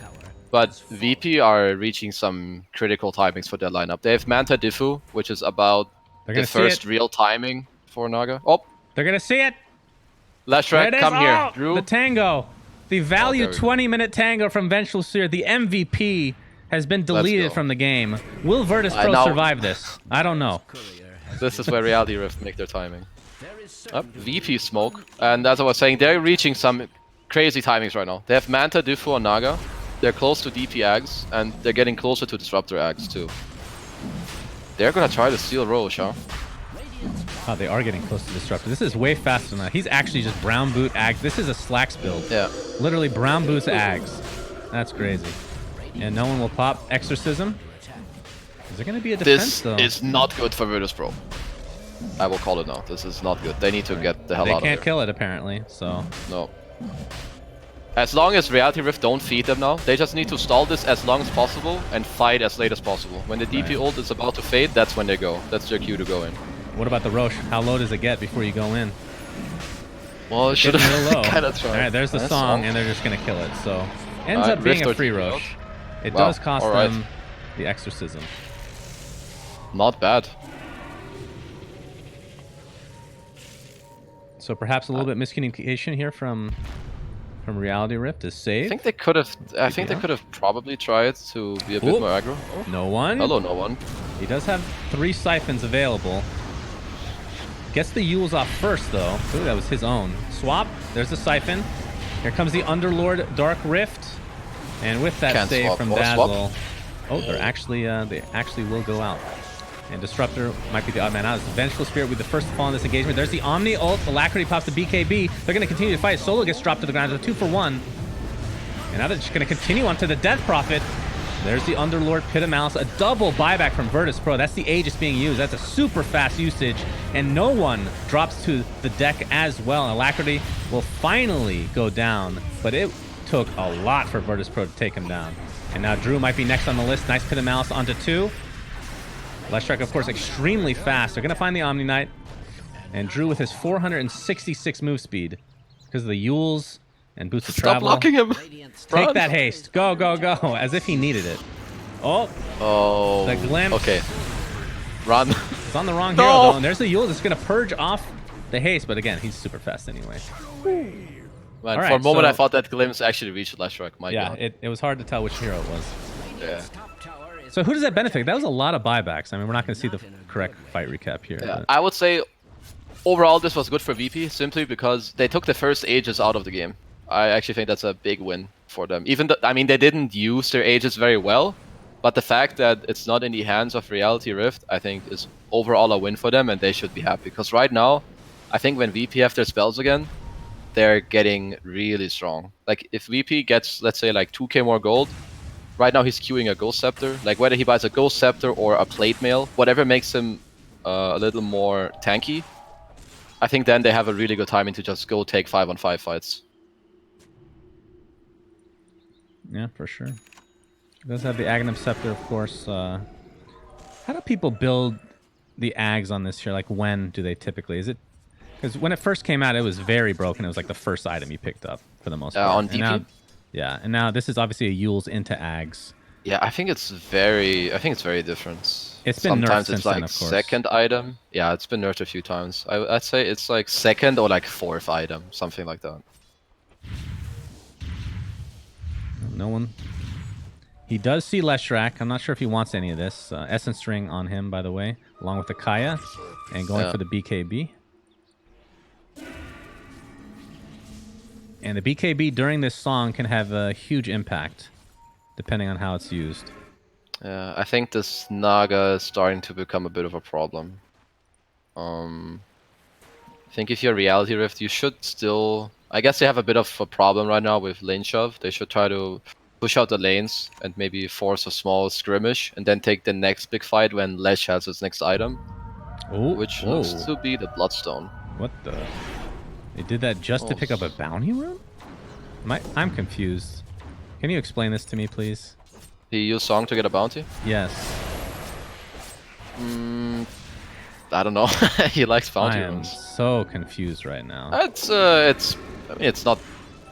But VP are reaching some critical timings for their lineup. They have Manta Diffu, which is about the first real timing for Naga. Oh! They're gonna see it! Leshrac, come here. Drew. The tango. The value 20-minute tango from Vengeful Seer. The MVP has been deleted from the game. Will Virtus.pro survive this? I don't know. This is where Reality Rift make their timing. VP smoke. And as I was saying, they're reaching some crazy timings right now. They have Manta, Diffu, and Naga. They're close to DP Ags, and they're getting closer to Disruptor Ags too. They're gonna try to steal Roche, huh? Oh, they are getting close to Disruptor. This is way faster than that. He's actually just Brown Boot Ags. This is a Slacks build. Yeah. Literally Brown Boots Ags. That's crazy. And no one will pop Exorcism. Is there gonna be a defense though? This is not good for Virtus.pro. I will call it now. This is not good. They need to get the hell out of here. They can't kill it apparently, so... No. As long as Reality Rift don't feed them now, they just need to stall this as long as possible and fight as late as possible. When the DP ult is about to fade, that's when they go. That's their cue to go in. What about the Roche? How low does it get before you go in? Well, it should have kind of tried. Alright, there's the song, and they're just going to kill it. So, ends up being a free Roche. It does cost them the Exorcism. Not bad. So perhaps a little bit miscommunication here from Reality Rift is saved. I think they could have. I think they could have probably tried to be a bit more aggro. Oh. No one. Hello, no one. He does have 3 siphons available. Gets the Yules off first though. Ooh, that was his own. Swap. There's the siphon. Here comes the Underlord Dark Rift, and with that save from Dazzle. Oh, they actually will go out. And Disruptor might be the odd man out. It's the Vengeful Spirit with the first to fall in this engagement. There's the Omni ult. Alacrity pops the BKB. They're going to continue to fight. Solo gets dropped to the ground. It's a 2-for-1. And now they're just going to continue on to the Death Prophet. There's the Underlord Pit of Malice. A double buyback from Virtus.pro. That's the Aegis being used. That's a super fast usage. And no one drops to the deck as well. And Alacrity will finally go down. But it took a lot for Virtus.pro to take him down. And now Drew might be next on the list. Nice Pit of Malice onto 2. Leshrac, of course, extremely fast. They're going to find the Omni Knight. And Drew with his 466 move speed because of the Yules and Boots of Travel. Stop blocking him. Take that haste. Go, go, go. As if he needed it. Oh. Oh. The glimpse. Okay. Run. It's on the wrong hero, though. And there's the Yules. It's going to purge off the haste. But again, he's super fast anyway. Man, for a moment, I thought that glimpse actually reached Leshrac. My God. It was hard to tell which hero it was. Yeah. So who does that benefit? That was a lot of buybacks. I mean, we're not going to see the correct fight recap here. Yeah, I would say overall this was good for VP simply because they took the first Aegis out of the game. I actually think that's a big win for them. Even though, I mean, they didn't use their Aegis very well, but the fact that it's not in the hands of Reality Rift, I think is overall a win for them, and they should be happy. Because right now, I think when VP have their spells again, they're getting really strong. Like if VP gets, let's say, like 2k more gold, right now he's queuing a Ghost Scepter. Like whether he buys a Ghost Scepter or a Plate Mail, whatever makes him a little more tanky, I think then they have a really good timing to just go take 5-on-5 fights. Yeah, for sure. It does have the Aghanim Scepter, of course. How do people build the Ags on this here? Like, when do they typically? Is it... Because when it first came out, it was very broken. It was like the first item you picked up, for the most part. On DP? Now, yeah, and now this is obviously a Yule's into Ags. Yeah, I think it's very different. It's been Sometimes nerfed it's since like then, of course. second item. Yeah, it's been nerfed a few times. I'd say it's like second or like fourth item, something like that. No one. He does see Leshrac. I'm not sure if he wants any of this. Essence Ring on him, by the way, along with the Kaya, and going for the BKB. And the BKB during this song can have a huge impact, depending on how it's used. Yeah, I think this Naga is starting to become a bit of a problem. I think if you're Reality Rift, you should still... I guess they have a bit of a problem right now with lane shove. They should try to push out the lanes and maybe force a small skirmish and then take the next big fight when Lesh has his next item. Oh, which looks to be the Bloodstone. What the... They did that just to pick up a bounty rune? I'm confused. Can you explain this to me, please? He used Song to get a bounty? Yes. I don't know. He likes bounty I am runes. so confused right now. I mean, it's not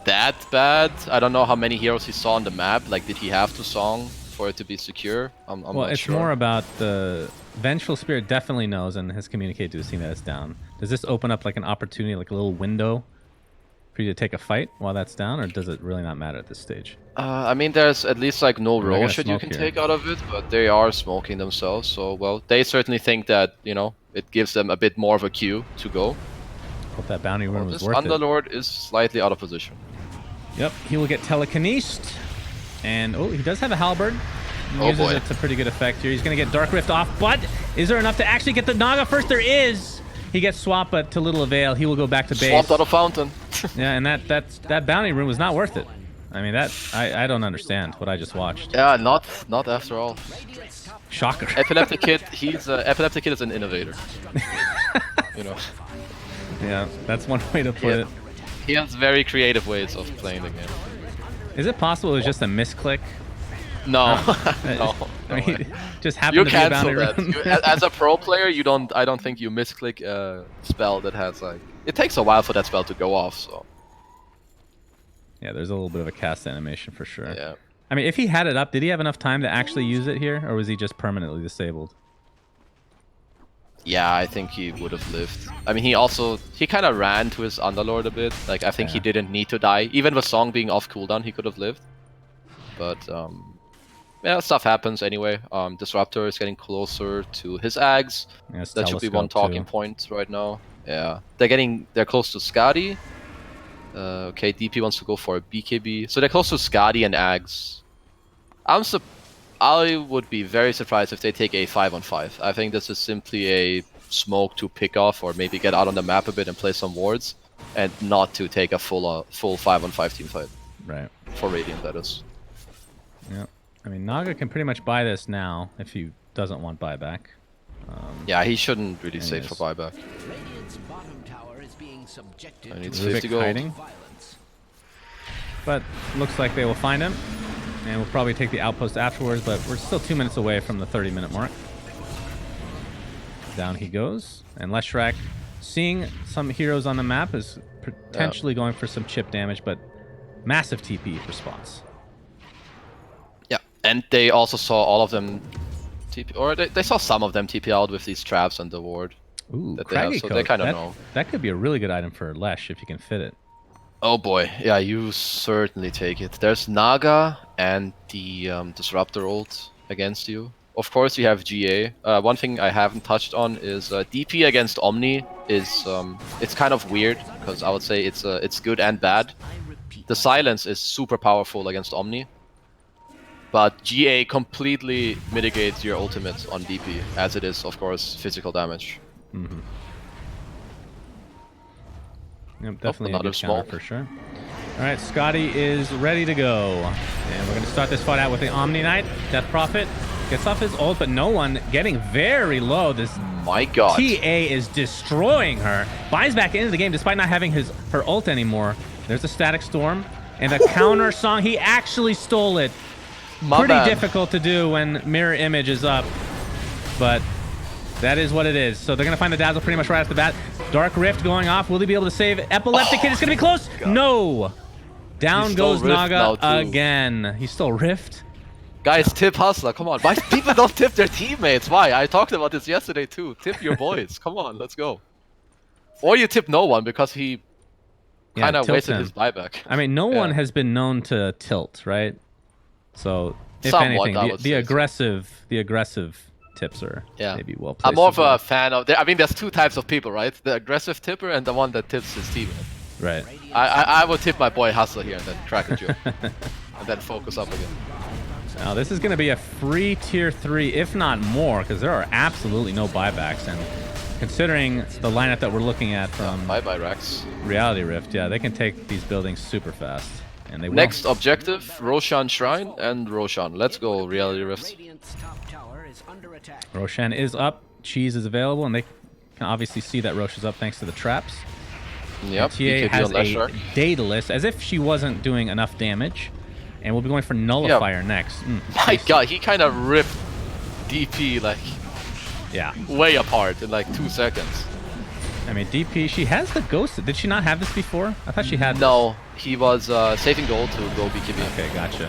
that bad. I don't know how many heroes he saw on the map. Like, did he have to Song for it to be secure? I'm well, not it's sure. more about the... Vengeful Spirit definitely knows and has communicated to his team that it's down. Does this open up like an opportunity, like a little window for you to take a fight while that's down, or does it really not matter at this stage? I mean, there's at least like no I roll gotta shit you smoke can here. take out of it, but they are smoking themselves. So, well, they certainly think that, you know, it gives them a bit more of a cue to go. Hope that bounty rune was This worth it. Underlord is slightly out of position. Yep, he will get telekinesed. And, oh, he does have a halberd. He Oh, uses boy. it to pretty good effect here. He's going to get Dark Rift off, but is there enough to actually get the Naga first? There is! He gets swapped, but to little avail. He will go back to base. Swapped out of Fountain. Yeah, and that bounty rune was not worth it. I mean, I don't understand what I just watched. Yeah, not after all. Shocker. Epileptic Kid, Epileptic Kid is an innovator. You know, Yeah, that's one way to put it. he has very creative ways of playing the game. Is it possible it was just a misclick? No, no. I mean, way. just happened You to be a cancel bounty that. rune. As a pro player, I don't think you misclick a spell that has like. It takes a while for that spell to go off. So Yeah, there's a little bit of a cast animation for sure. yeah. I mean, if he had it up, did he have enough time to actually use it here, or was he just permanently disabled? Yeah, I think he would have lived. I mean, he kind of ran to his Underlord a bit. Like, I think he didn't need to die. Even with Song being off cooldown, he could have lived. But, yeah, stuff happens anyway. Disruptor is getting closer to his Ags. Yeah, That should be one Telescope, talking too. point right now. Yeah. They're close to Skadi. Okay, DP wants to go for a BKB. So they're close to Skadi and Ags. I would be very surprised if they take a 5-on-5. I think this is simply a smoke to pick off or maybe get out on the map a bit and play some wards, and not to take a full 5-on-5 team fight. Right. For Radiant, that is. Yeah. I mean, Naga can pretty much buy this now if he doesn't want buyback. Yeah, he shouldn't really save for Anyways. buyback. Radiant's bottom tower is being subjected I need to 50 gold. hiding. violence. But looks like they will find him, and we'll probably take the outpost afterwards, but we're still 2 minutes away from the 30-minute mark. Down he goes, and Leshrac, seeing some heroes on the map, is potentially going for some chip damage, but massive TP response. Yeah, and they also saw all of them TP, or they saw some of them TP out with these traps and the ward. Ooh, That they have, Craggy so Coat. they kinda That- know. That could be a really good item for Lesh if you can fit it. Oh boy, yeah, you certainly take it. There's Naga and the Disruptor ult against you. Of course, you have GA. One thing I haven't touched on is DP against Omni is it's kind of weird because I would say it's good and bad. The silence is super powerful against Omni, but GA completely mitigates your ultimate on DP, as it is, of course, physical damage. Mm-hmm. Yep, definitely a another good counter smoke. for sure. All right, Scotty is ready to go. And we're going to start this fight out with the Omni Knight, Death Prophet. Gets off his ult, but no one getting very low. This My God. TA is destroying her. Buys back into the game despite not having her ult anymore. There's a static storm and a counter song. He actually stole it. Pretty difficult to do when mirror image is up, but that is what it is. So they're gonna find the dazzle pretty much right off the bat. Dark Rift going off. Will he be able to save Epileptic Kid? It's gonna be close. God. No. Down goes Rift Naga again. He stole Rift. Guys, tip Hustler. Come on. Why people don't tip their teammates? Why? I talked about this yesterday too. Tip your boys. Come on, let's go. Or you tip no one because he kind of wasted his buyback. I mean, no one has been known to tilt, right? So if Somewhat, anything, the aggressive tips are maybe well placed. I'm more of a fan of. I mean, there's two types of people, right? The aggressive tipper and the one that tips his teammate. Right. I would tip my boy Hustler here and then crack a joke. And then focus up again. Now this is going to be a free tier 3, if not more, because there are absolutely no buybacks. And considering the lineup that we're looking at from bye-bye Rex. Reality Rift, yeah, they can take these buildings super fast. And they will. Next objective, Roshan Shrine and Roshan. Let's go, Reality Rift. Roshan is up. Cheese is available, and they can obviously see that Rosh is up thanks to the traps. Yep, TA has a Daedalus, as if she wasn't doing enough damage. And we'll be going for Nullifier next. My God, he kind of ripped DP like way apart in like 2 seconds. I mean, DP, she has the Ghost. Did she not have this before? I thought she had No, he was saving gold to go BKB. Okay, gotcha.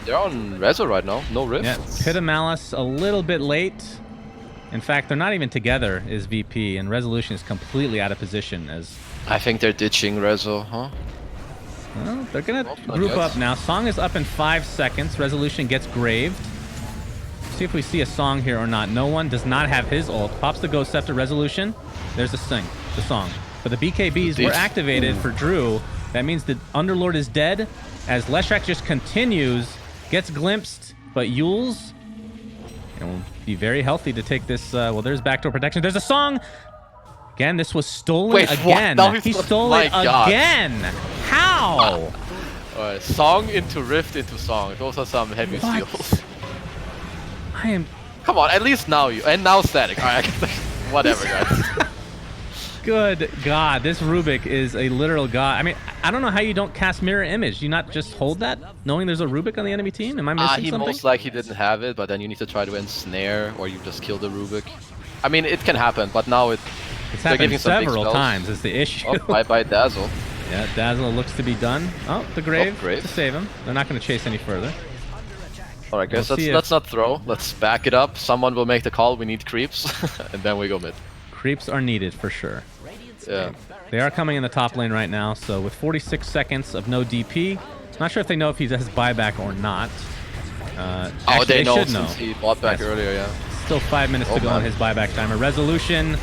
They're on Rezo right now, no Rift. Yeah, Pit of Malice a little bit late. In fact, they're not even together is VP, and Resolution is completely out of position as... I think they're ditching Rezo, huh? Well, they're going to group up now. Song is up in 5 seconds. Resolution gets graved. See if we see a Song here or not. No one does not have his ult. Pops the Ghost Scepter. Resolution. There's the Song. But the BKBs were activated for Drew. That means the Underlord is dead as Leshrac just continues, gets glimpsed, but Yules will be very healthy to take this. Well, there's backdoor protection. There's a Song. Again, this was stolen again. He stole it again. How? Alright, Song into Rift into Song. Those are some heavy steals. I am... Come on, at least now you... And now Static. Alright, whatever, guys. Good God, this Rubik is a literal god. I mean, I don't know how you don't cast Mirror Image. Do you not just hold that, knowing there's a Rubik on the enemy team? Am I missing he something? most likely didn't have it, but then you need to try to ensnare, or you just kill the Rubik. I mean, it can happen, but now it's happened several times is the issue. Oh, bye-bye Dazzle. Yeah, Dazzle looks to be done. Oh, the Grave to save him. They're not going to chase any further. Alright guys, let's not throw. Let's back it up. Someone will make the call. We need creeps. And then we go mid. Creeps are needed for sure. Yeah. They are coming in the top lane right now, so with 46 seconds of no DP, not sure if they know if he has buyback or not. Actually, they know should since he bought back earlier, yeah. Still 5 minutes to go on his buyback timer. Resolution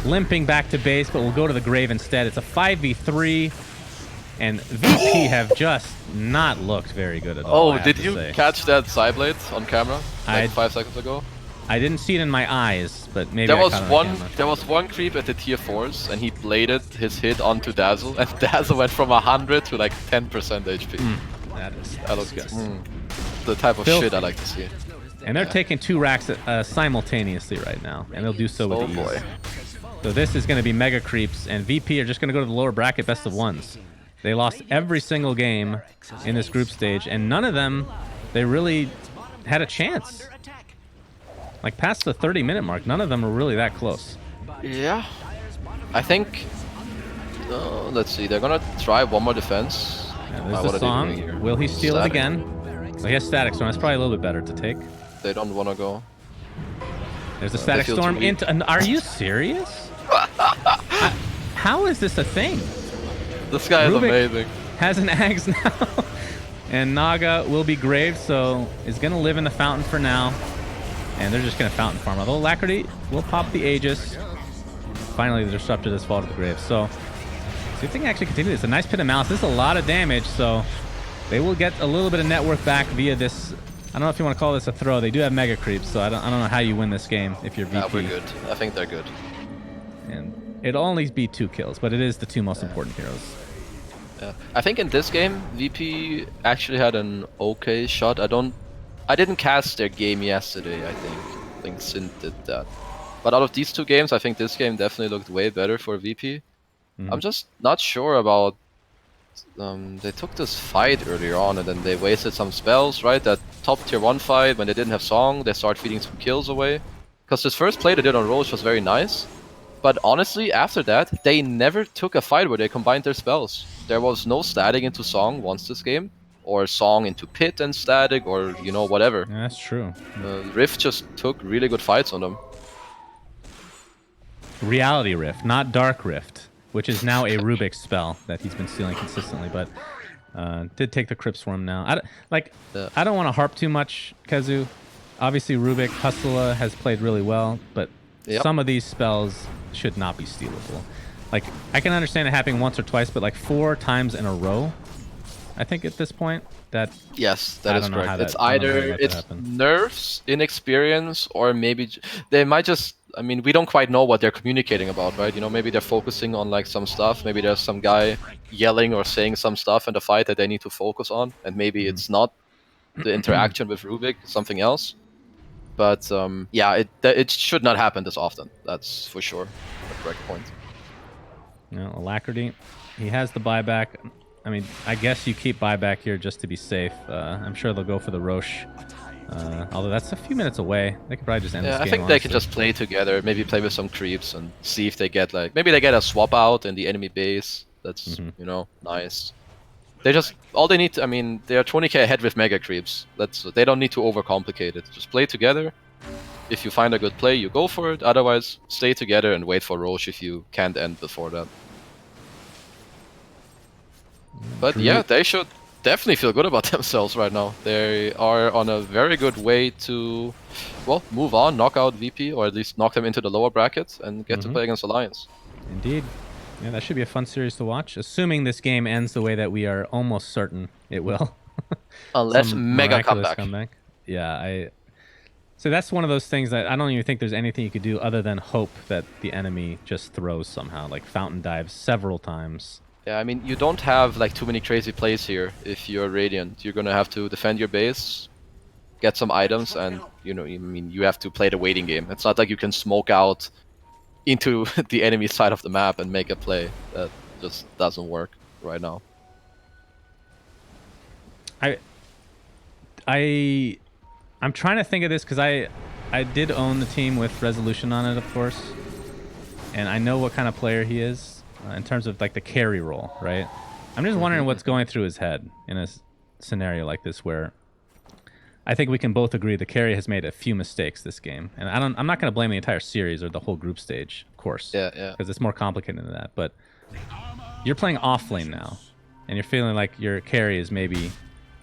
limping back to base, but we'll go to the Grave instead. It's a 5v3, and VP have just not looked very good at all. Oh, did you catch that Psyblade on camera like 5 seconds ago? I didn't see it in my eyes, but maybe there was one creep at the tier 4s, and he bladed his hit onto Dazzle, and Dazzle went from 100 to like 10% HP. That looks good. The type of shit I like to see. And they're taking 2 racks simultaneously right now, and they'll do so with ease. Boy. So this is going to be mega creeps, and VP are just going to go to the lower bracket best of ones. They lost every single game in this group stage, and none of them, they really had a chance. Like past the 30-minute mark, none of them were really that close. Yeah. I think, let's see, they're going to try one more defense. There's the Song. Will he steal it again? Well, he has Static Storm. That's probably a little bit better to take. They don't want to go. There's a Static Storm into... Are you serious? How is this a thing? This guy is amazing. Has an Axe now. And Naga will be Graved, so is going to live in the Fountain for now. And they're just going to Fountain Farm. Although Alacrity will pop the Aegis. Finally, the Disruptor does fall to the Grave. So, see if they can actually continue this. A nice Pit of Malice. This is a lot of damage, so they will get a little bit of net worth back via this. I don't know if you want to call this a throw. They do have Mega Creeps, so I don't know how you win this game if you're VP. Yeah, we're good. I think they're good. And it'll only be 2 kills, but it is the 2 most important heroes. Yeah. I think in this game, VP actually had an okay shot. I don't I didn't cast their game yesterday, I think. I think Sin did that. But out of these 2 games, I think this game definitely looked way better for VP. I'm just not sure about... they took this fight earlier on and then they wasted some spells, right? That top tier 1 fight, when they didn't have Song, they start feeding some kills away. Because this first play they did on Roche was very nice. But honestly, after that, they never took a fight where they combined their spells. There was no static into Song once this game. Or Song into Pit and static, or, you know, whatever. Yeah, that's true. Rift just took really good fights on them. Reality Rift, not Dark Rift, which is now a Rubik's spell that he's been stealing consistently, but did take the Crypt Swarm now. I don't want to harp too much, Kezu. Obviously, Rubik, Hustula has played really well, but some of these spells should not be stealable. Like, I can understand it happening once or twice, but like 4 times in a row, I think at this point, that... Yes, that is correct. It's either it's nerfs, inexperience, or maybe they might just... I mean, we don't quite know what they're communicating about, right? You know, maybe they're focusing on like some stuff. Maybe there's some guy yelling or saying some stuff in the fight that they need to focus on, and maybe it's not the interaction with Rubik, something else. But yeah, it should not happen this often. That's for sure the correct point. You know, Alacrity, he has the buyback. I mean, I guess you keep buyback here just to be safe. I'm sure they'll go for the Roche. Although that's a few minutes away. They could probably just end this game. I think they can just play together, maybe play with some creeps and see if they get like... Maybe they get a swap out in the enemy base. That's, you know, nice. They just... All they need to... I mean, they are 20k ahead with mega creeps. They don't need to overcomplicate it. Just play together. If you find a good play, you go for it. Otherwise, stay together and wait for Roche if you can't end before that. But yeah, they should definitely feel good about themselves right now. They are on a very good way to, well, move on, knock out VP, or at least knock them into the lower bracket and get to play against Alliance. Indeed. Yeah, that should be a fun series to watch, assuming this game ends the way that we are almost certain it will. Unless mega comeback. Yeah, so that's one of those things that I don't even think there's anything you could do other than hope that the enemy just throws somehow, like fountain dives several times. Yeah, I mean, you don't have like too many crazy plays here if you're Radiant. You're gonna have to defend your base, get some items, and you know, I mean, you have to play the waiting game. It's not like you can smoke out into the enemy side of the map and make a play. That just doesn't work right now. I'm trying to think of this because I did own the team with Resolution on it, of course, and I know what kind of player he is. In terms of like the carry role, right? I'm just wondering what's going through his head in a scenario like this, where I think we can both agree the carry has made a few mistakes this game, and I'm not going to blame the entire series or the whole group stage, of course, because it's more complicated than that. But you're playing off lane now, and you're feeling like your carry is maybe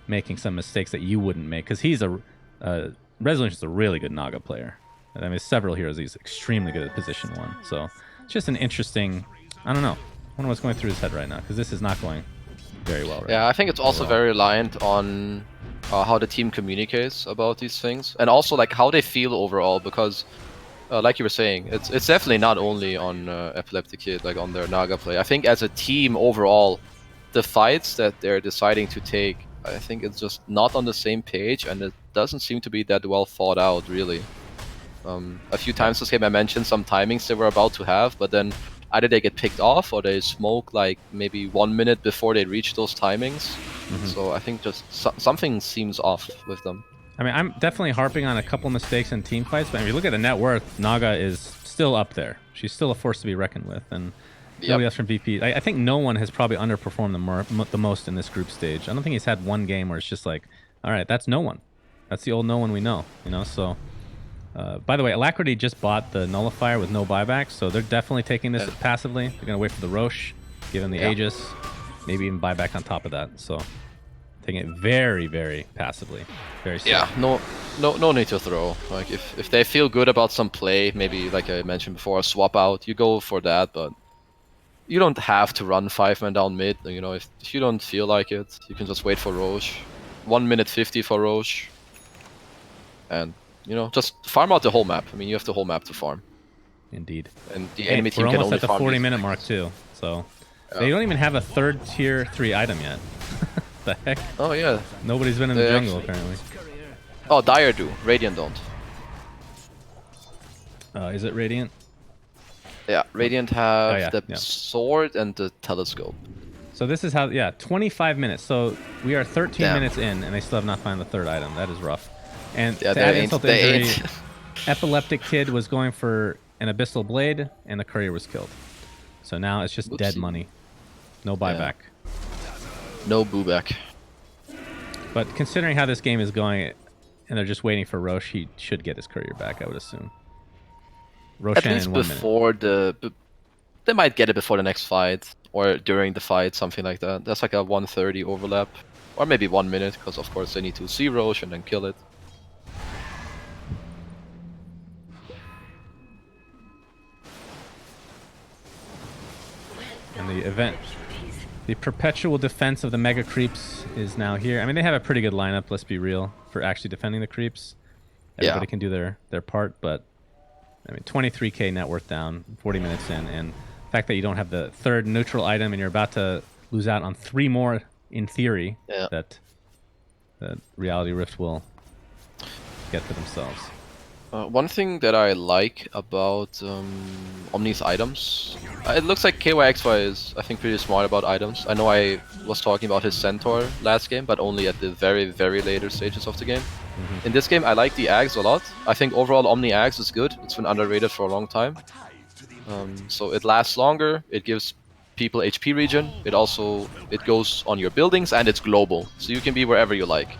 making some mistakes that you wouldn't make, because he's Resolution's a really good Naga player. I mean, several heroes he's extremely good at position 1, so it's just an interesting. I don't know. I wonder what's going through his head right now, because this is not going very well right now. I think it's also very reliant on how the team communicates about these things, and also like how they feel overall, because like you were saying, it's definitely not only on Epileptic Kid, like on their Naga play. I think as a team overall, the fights that they're deciding to take, I think it's just not on the same page, and it doesn't seem to be that well thought out, really. A few times this game I mentioned some timings they were about to have, but then either they get picked off or they smoke like maybe 1 minute before they reach those timings. So I think just something seems off with them. I mean, I'm definitely harping on a couple mistakes in team fights, but if you look at the net worth, Naga is still up there. She's still a force to be reckoned with, and nobody else from VP. I think no one has probably underperformed the most in this group stage. I don't think he's had one game where it's just like, all right, that's no one. That's the old no one we know, you know, so... by the way, Alacrity just bought the Nullifier with no buyback, so they're definitely taking this passively. They're going to wait for the Roche, give him the Aegis, maybe even buyback on top of that. So taking it very, very passively. Very safe. Yeah, no need to throw. Like if they feel good about some play, maybe like I mentioned before, a swap out, you go for that, but you don't have to run 5-man down mid. You know, if you don't feel like it, you can just wait for Roche. 1 minute 50 for Roche. And you know, just farm out the whole map. I mean, you have the whole map to farm. Indeed. And the enemy team can only farm. We're almost at the 40-minute mark too, so they don't even have a third tier 3 item yet. The heck? Oh yeah. Nobody's been in the jungle apparently. Oh, Dire do. Radiant don't. Is it Radiant? Yeah, Radiant have yeah, the yeah. sword and the telescope. So this is how, yeah, 25 minutes. So we are 13 Damn. minutes in, and they still have not found the third item. That is rough. And Yeah, to add they insult to ain't. injury, Epileptic Kid was going for an Abyssal Blade, and the courier was killed. So now it's just dead Whoopsie. money. No buyback. No booback. But considering how this game is going, and they're just waiting for Roche, he should get his courier back, I would assume. Roshan At least in 1 minute. before they might get it before the next fight or during the fight, something like that. That's like a 1:30 overlap, or maybe 1 minute, because of course they need to see Roche and then kill it. And the event, the perpetual defense of the mega creeps is now here. I mean, they have a pretty good lineup, let's be real, for actually defending the creeps. Everybody can do their part, but I mean, 23k net worth down, 40 minutes in, and the fact that you don't have the third neutral item and you're about to lose out on 3 more, in theory, that Reality Rift will get for themselves. One thing that I like about Omni's items, it looks like KYXY is, I think, pretty smart about items. I know I was talking about his Centaur last game, but only at the very, very later stages of the game. In this game, I like the Axe a lot. I think overall Omni Axe is good. It's been underrated for a long time. So it lasts longer, it gives people HP regen, it goes on your buildings, and it's global. So you can be wherever you like.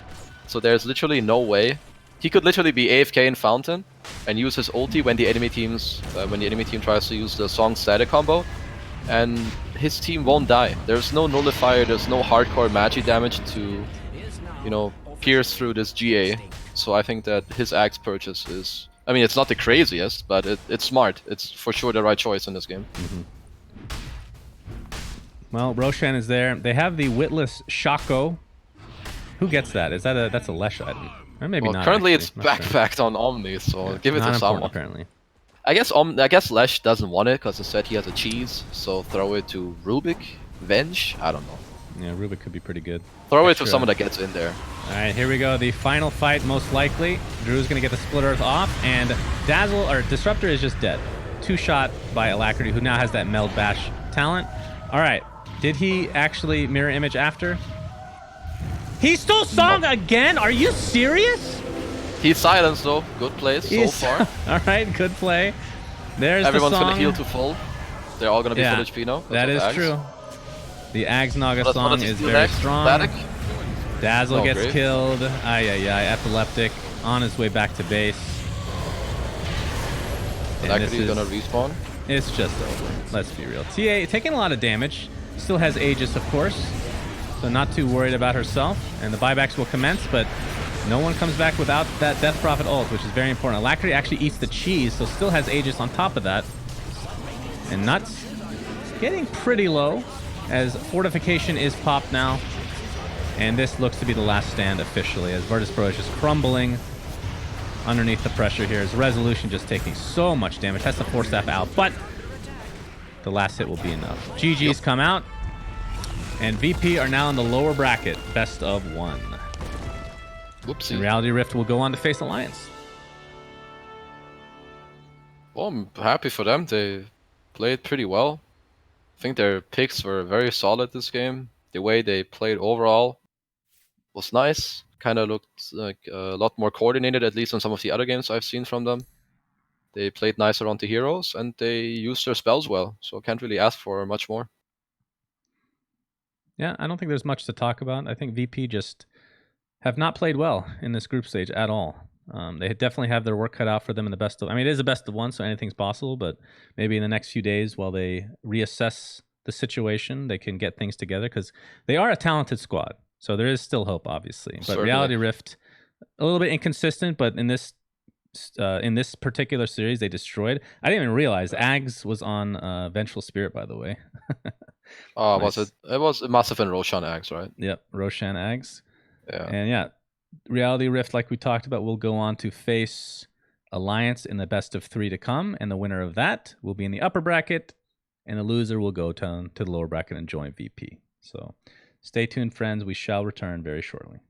So there's literally no way. He could literally be AFK in Fountain and use his ulti when the enemy team tries to use the Song static combo, and his team won't die. There's no nullifier, there's no hardcore magi damage to, you know, pierce through this GA. So I think that his Axe purchase is, I mean, it's not the craziest, but it's smart. It's for sure the right choice in this game. Well, Roshan is there. They have the Witless Shaco. Who gets that? Is that that's a Lesh item? Or maybe not. Currently actually. it's backpacked on Omni, so give it to someone. Apparently. I guess Lesh doesn't want it because instead he has a cheese, so throw it to Rubik, Venge, I don't know. Yeah, Rubik could be pretty good. Throw it to someone that gets in there. Alright, here we go. The final fight, most likely. Drew's going to get the Split Earth off, and Dazzle, or Disruptor, is just dead. 2-shot by Alacrity, who now has that Meld Bash talent. Alright, did he actually mirror image after? He stole Song again? Are you serious? He's silenced though. Good play so far. Alright, good play. There's Everyone's the Song. gonna heal to full. They're all gonna be full HP now. That is true. The Ags Naga Song is very strong. Static? Dazzle gets great. killed. Epileptic on his way back to base. Alacrity's gonna respawn. It's just over. Let's be real. TA taking a lot of damage. Still has Aegis, of course. So not too worried about herself. And the buybacks will commence, but no one comes back without that Death Prophet ult, which is very important. Alacrity actually eats the cheese, so still has Aegis on top of that. And Nuts getting pretty low, as Fortification is popped now. And this looks to be the last stand officially, as Virtus.pro is just crumbling underneath the pressure here. As Resolution just taking so much damage. Has the Force Staff out, but the last hit will be enough. GG's come out. And VP are now in the lower bracket, best of 1. Whoopsie. And Reality Rift will go on to face Alliance. Well, I'm happy for them. They played pretty well. I think their picks were very solid this game. The way they played overall was nice. Kind of looked like a lot more coordinated, at least on some of the other games I've seen from them. They played nice around the heroes, and they used their spells well. So I can't really ask for much more. Yeah, I don't think there's much to talk about. I think VP just have not played well in this group stage at all. They definitely have their work cut out for them in the best of... I mean, it is a best of 1, so anything's possible, but maybe in the next few days while they reassess the situation, they can get things together, because they are a talented squad. So there is still hope, obviously. But Certainly. Reality Rift, a little bit inconsistent, but in this particular series, they destroyed. I didn't even realize Ags was on Vengeful Spirit, by the way. Oh, Nice. It must have been Roshan Axe, right? Yep, Roshan Ags. Yeah. And yeah, Reality Rift, like we talked about, will go on to face Alliance in the best of 3 to come, and the winner of that will be in the upper bracket, and the loser will go to the lower bracket and join VP. So stay tuned, friends. We shall return very shortly.